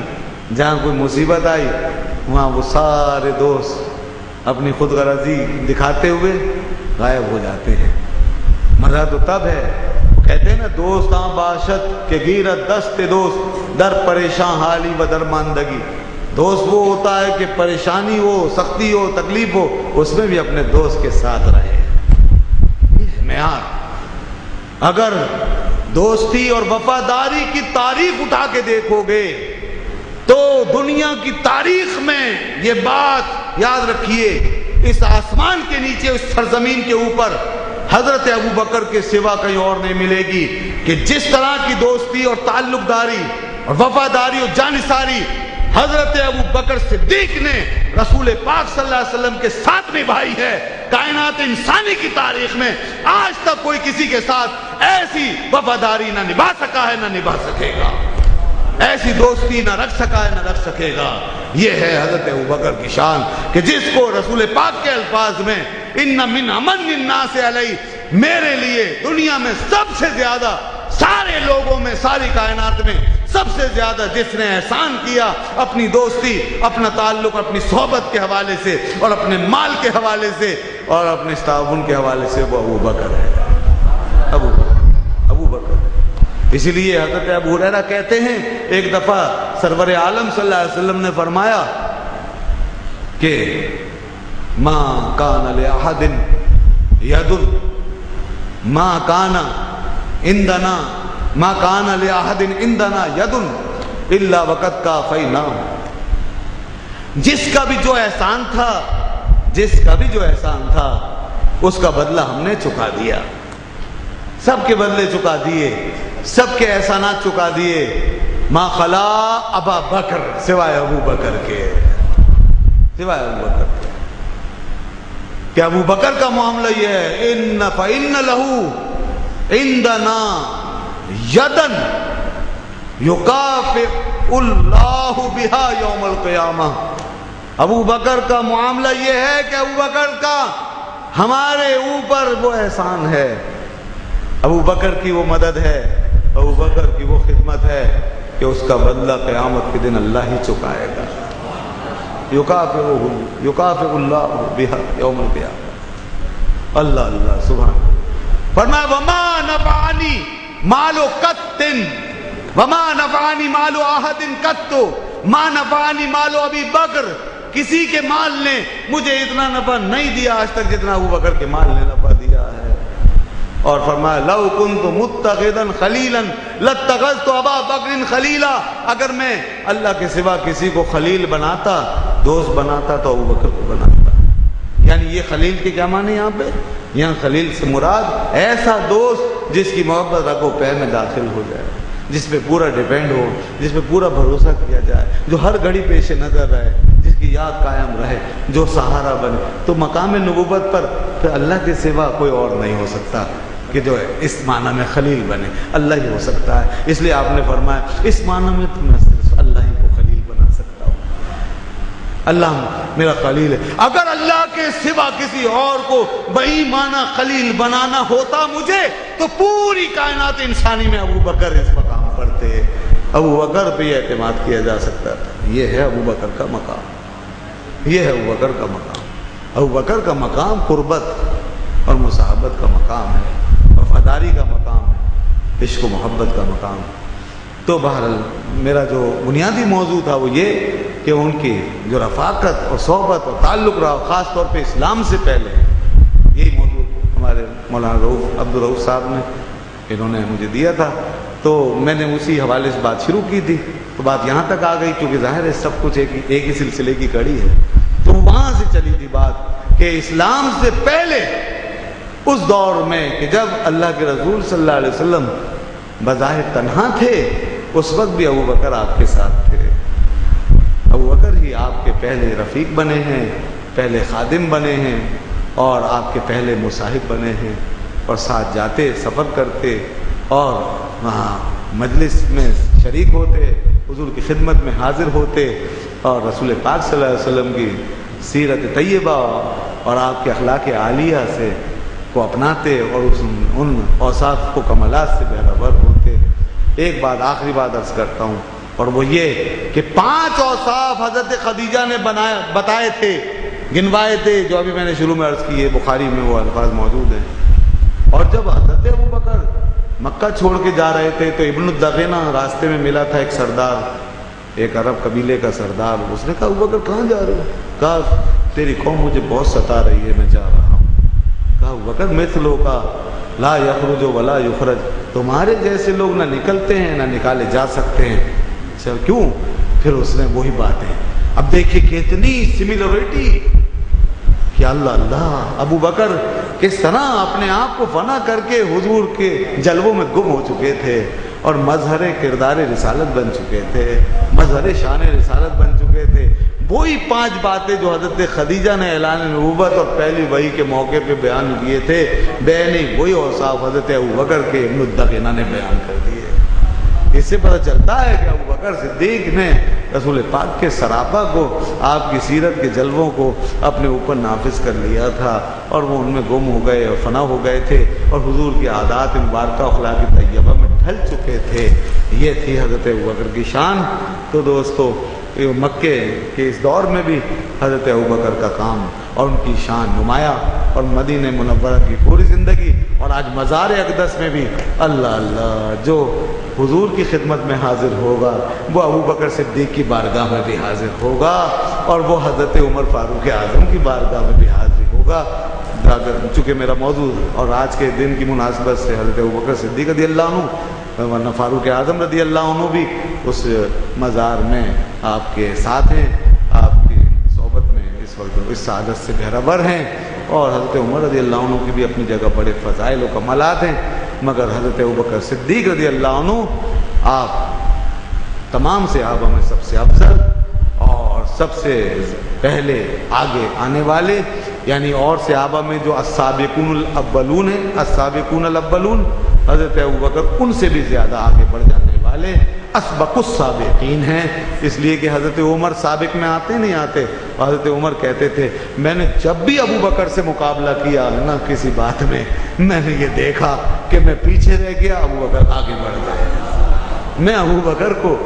جہاں کوئی مصیبت آئی، وہاں وہ سارے دوست اپنی خود غرضی دکھاتے ہوئے غائب ہو جاتے ہیں۔ مزہ تو تب ہے، کہتے ہیں نا دوستاں باشد کے گیرت دست دوست در پریشان حالی و درماندگی۔ دوست وہ ہوتا ہے کہ پریشانی ہو، سختی ہو، تکلیف ہو، اس میں بھی اپنے دوست کے ساتھ رہے۔ یہ معیار، اگر دوستی اور وفاداری کی تاریخ اٹھا کے دیکھو گے تو دنیا کی تاریخ میں یہ بات یاد رکھیے، اس آسمان کے نیچے، اس سرزمین کے اوپر حضرت ابوبکر کے سوا کہیں اور نہیں ملے گی کہ جس طرح کی دوستی اور تعلق داری اور وفاداری اور جانثاری حضرت ابوبکر صدیق نے رسول پاک صلی اللہ علیہ وسلم کے ساتھ نبھائی ہے۔ کائنات انسانی کی تاریخ میں آج تک کوئی کسی کے ساتھ ایسی وفاداری نہ نبھا سکا ہے، نہ نبھا سکے گا، ایسی دوستی نہ رکھ سکا ہے، نہ رکھ سکے گا۔ یہ ہے حضرت ابوبکر کی شان کہ جس کو رسول پاک کے الفاظ میں ان من امن الناس علی، میرے لیے دنیا میں سب سے زیادہ، سارے لوگوں میں، ساری کائنات میں سب سے زیادہ جس نے احسان کیا اپنی دوستی، اپنا تعلق، اپنی صحبت کے حوالے سے اور اپنے مال کے حوالے سے اور اپنے تعاون کے حوالے سے، وہ ابوبکر ہے۔ ابوبکر۔ اسی لیے حضرت ابو ہریرہ کہتے ہیں ایک دفعہ سرور عالم صلی اللہ علیہ وسلم نے فرمایا کہ ما کان لأحد ید ما کان عندنا ما کان لأحد عندنا ید الا وقد کافیناہ۔ جس کا بھی جو احسان تھا، جس کا بھی جو احسان تھا، اس کا بدلہ ہم نے چکا دیا، سب کے بدلے چکا دیے، سب کے احسانات چکا دیے، ما خلا ابا بکر، سوائے ابو بکر کے، سوائے ابو بکر کے۔ کہ ابو بکر کا معاملہ یہ ہے، ان فإن له عندنا یدن یکافئ اللہ بها یوم القیامہ۔ ابو بکر کا معاملہ یہ ہے کہ ابو بکر کا ہمارے اوپر وہ احسان ہے، ابو بکر کی وہ مدد ہے، ابو بکر کی وہ خدمت ہے کہ اس کا بدلہ قیامت کے دن اللہ ہی چکائے گا۔ یکافئ اللہ بها یوم القیامہ۔ اللہ اللہ سبحان۔ فرمایا وما نفعنی مال قط وما نفعنی مال احد قط ما نفعنی مال ابی بکر۔ کسی کے مال نے مجھے اتنا نفع نہیں دیا آج تک جتنا ابو بکر کے مال نے نفع دیا ہے۔ اور فرمایا لو کنت متخذا خلیلا لاتخذت ابا بکر خلیلا۔ اگر میں اللہ کے سوا کسی کو خلیل بناتا، دوست بناتا، تو ابو بکر کو بناتا۔ یعنی یہ خلیل کے کیا معنی یہاں پہ؟ یہاں خلیل سے مراد ایسا دوست جس کی محبت رگو پہ میں داخل ہو جائے، جس پہ پورا ڈیپینڈ ہو، جس پہ پورا بھروسہ کیا جائے، جو ہر گھڑی پیش نظر رہے، جس کی یاد قائم رہے، جو سہارا بنے۔ تو مقام نبوت پر پھر اللہ کے سوا کوئی اور نہیں ہو سکتا کہ جو اس معنی میں خلیل بنے، اللہ ہی ہو سکتا ہے۔ اس لیے آپ نے فرمایا اس معنی میں تو میں صرف اللہ ہی کو خلیل بنا سکتا ہوں، اللہ میرا خلیل ہے۔ اگر اللہ کے سوا کسی اور کو بئی معنی خلیل بنانا ہوتا مجھے، تو پوری کائنات انسانی میں ابو بکر اس مقام پر تھے، ابو بکر پہ یہ اعتماد کیا جا سکتا تھا۔ یہ ہے ابو بکر کا مقام، یہ ہے ابو بکر کا مقام۔ ابو بکر کا مقام قربت اور مصاحبت کا مقام ہے، وفاداری کا مقام ہے، عشق و محبت کا مقام۔ تو بہرحال میرا جو بنیادی موضوع تھا وہ یہ کہ ان کی جو رفاقت اور صحبت اور تعلق رہا، خاص طور پہ اسلام سے پہلے، یہی موضوع ہمارے مولانا عبدالرؤوف صاحب نے انہوں نے مجھے دیا تھا، تو میں نے اسی حوالے سے بات شروع کی تھی۔ تو بات یہاں تک آ گئی کیونکہ ظاہر ہے سب کچھ ایک ہی سلسلے کی کڑی ہے، تو وہاں سے چلی تھی بات کہ اسلام سے پہلے اس دور میں کہ جب اللہ کے رسول صلی اللہ علیہ وسلم بظاہر تنہا تھے، اس وقت بھی ابو بکر آپ کے ساتھ تھے، ابو بکر بھی آپ کے پہلے رفیق بنے ہیں، پہلے خادم بنے ہیں اور آپ کے پہلے مصاحب بنے ہیں، اور ساتھ جاتے، سفر کرتے اور وہاں مجلس میں شریک ہوتے، حضور کی خدمت میں حاضر ہوتے اور رسول پاک صلی اللہ علیہ وسلم کی سیرت طیبہ اور آپ کے اخلاق عالیہ سے کو اپناتے اور ان اوصاف کو کمالات سے بہرور ہوتے۔ ایک بات، آخری بات عرض کرتا ہوں، اور وہ یہ کہ 5 اوصاف حضرت خدیجہ نے بتائے تھے، گنوائے تھے، جو ابھی میں نے شروع میں عرض کیے، بخاری میں وہ الفاظ موجود ہیں۔ اور جب حضرت ابوبکر مکہ چھوڑ کے جا رہے تھے تو ابن الدغینہ راستے میں ملا تھا، ایک سردار، ایک عرب قبیلے کا سردار۔ اس نے کہا ابوبکر کہاں جا رہے ہو؟ کہا تیری قوم مجھے بہت ستا رہی ہے، میں جا رہا ہوں۔ کہا ابوبکر مثلو کا لا یخرج ولا یخرج، تمہارے جیسے لوگ نہ نکلتے ہیں نہ نکالے جا سکتے ہیں۔ اچھا کیوں؟ پھر اس نے وہی باتیں، اب دیکھیں کتنی سملرٹی کہ اللہ اللہ، ابو بکر کس طرح اپنے آپ کو فنا کر کے حضور کے جلووں میں گم ہو چکے تھے اور مظہر کردار رسالت بن چکے تھے، مظہر شان رسالت بن چکے تھے۔ وہی 5 باتیں جو حضرت خدیجہ نے اعلان نبوت اور پہلی وحی کے موقع پہ بیان کیے تھے، بیانی وہی اوصاف حضرت ابوبکر کے ابن الدغینہ نے بیان کر دیے۔ اس سے پتہ چلتا ہے کہ ابوبکر صدیق نے رسول پاک کے سراپا کو، آپ کی سیرت کے جلووں کو اپنے اوپر نافذ کر لیا تھا اور وہ ان میں گم ہو گئے اور فنا ہو گئے تھے اور حضور کی عادات مبارکہ اخلاق طیبہ میں ڈھل چکے تھے۔ یہ تھی حضرت ابوبکر کی شان۔ تو دوستو، مکے کے اس دور میں بھی حضرت ابوبکر کا کام اور ان کی شان نمایاں، اور مدینہ منورہ کی پوری زندگی، اور آج مزار اقدس میں بھی اللہ اللہ، جو حضور کی خدمت میں حاضر ہوگا وہ ابوبکر صدیق کی بارگاہ میں بھی حاضر ہوگا، اور وہ حضرت عمر فاروق اعظم کی بارگاہ میں بھی حاضر ہوگا۔ چونکہ میرا موضوع اور آج کے دن کی مناسبت سے حضرت ابوبکر صدیق رضی اللہ عنہ، ورنہ فاروق اعظم رضی اللہ عنہ بھی اس مزار میں آپ کے ساتھ ہیں، آپ کی صحبت میں اس وقت اس سعادت سے بہرور ہیں، اور حضرت عمر رضی اللہ عنہ کی بھی اپنی جگہ بڑے فضائل و کمالات ہیں، مگر حضرت ابوبکر صدیق رضی اللہ عنہ آپ تمام صحابہ میں سب سے افضل اور سب سے پہلے آگے آنے والے، یعنی اور صحابہ میں جو السابقون الاولون ہیں، السابقون الاولون، حضرت ابوبکر ان سے بھی زیادہ آگے بڑھ جانے والے اسبق السابقین ہیں، اس لیے کہ حضرت عمر سابق میں آتے نہیں آتے، اور حضرت عمر کہتے تھے میں نے جب بھی ابوبکر سے مقابلہ کیا نہ کسی بات میں نے یہ دیکھا کہ میں پیچھے رہ گیا، ابوبکر آگے بڑھ گئے، میں ابوبکر کو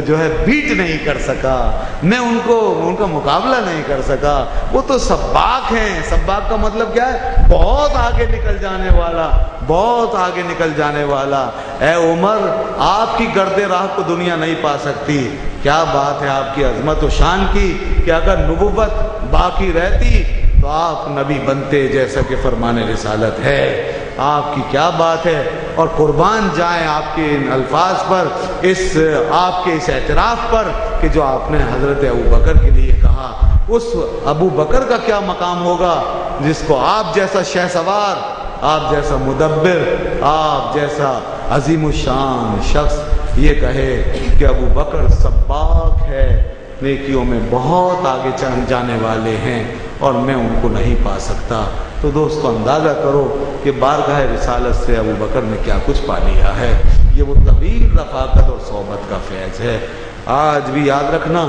جو ہے بیٹ نہیں کر سکا، میں ان کا مقابلہ نہیں کر سکا، وہ تو سباق ہیں۔ سباق کا مطلب کیا ہے؟ بہت آگے نکل جانے والا، بہت آگے نکل جانے والا۔ اے عمر، آپ کی گرد راہ کو دنیا نہیں پا سکتی۔ کیا بات ہے آپ کی عظمت و شان کی کہ اگر نبوت باقی رہتی تو آپ نبی بنتے، جیسا کہ فرمان رسالت ہے۔ آپ کی کیا بات ہے، اور قربان جائیں آپ کے ان الفاظ پر، آپ کے اس اعتراف پر کہ جو آپ نے حضرت ابوبکر کے لیے کہا۔ اس ابوبکر کا کیا مقام ہوگا جس کو آپ جیسا شہ سوار، آپ جیسا مدبر، آپ جیسا عظیم الشان شخص یہ کہے کہ ابوبکر سباق ہے، نیکیوں میں بہت آگے جانے والے ہیں اور میں ان کو نہیں پا سکتا۔ تو دوستو اندازہ کرو کہ بارگاہ رسالت سے ابوبکر نے کیا کچھ پا لیا ہے۔ یہ وہ طویل رفاقت اور صحبت کا فیض ہے۔ آج بھی یاد رکھنا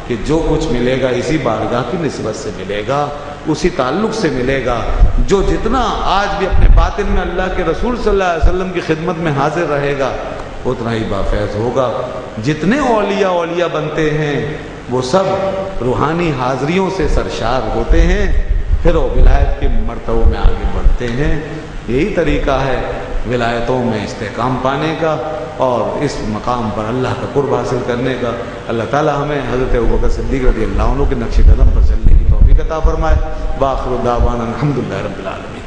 کہ جو کچھ ملے گا اسی بارگاہ کی نسبت سے ملے گا، اسی تعلق سے ملے گا۔ جو جتنا آج بھی اپنے باطن میں اللہ کے رسول صلی اللہ علیہ وسلم کی خدمت میں حاضر رہے گا اتنا ہی بافیض ہوگا۔ جتنے اولیاء بنتے ہیں وہ سب روحانی حاضریوں سے سرشار ہوتے ہیں، پھر وہ ولایت کے مرتبوں میں آگے بڑھتے ہیں۔ یہی طریقہ ہے ولایتوں میں استحکام پانے کا اور اس مقام پر اللہ کا قرب حاصل کرنے کا۔ اللہ تعالی ہمیں حضرت ابوبکر صدیق رضی اللہ عنہ کے نقش قدم پر چلنے کی توفیق عطا فرمائے۔ وآخر دعوانا الحمدللہ رب العالمین۔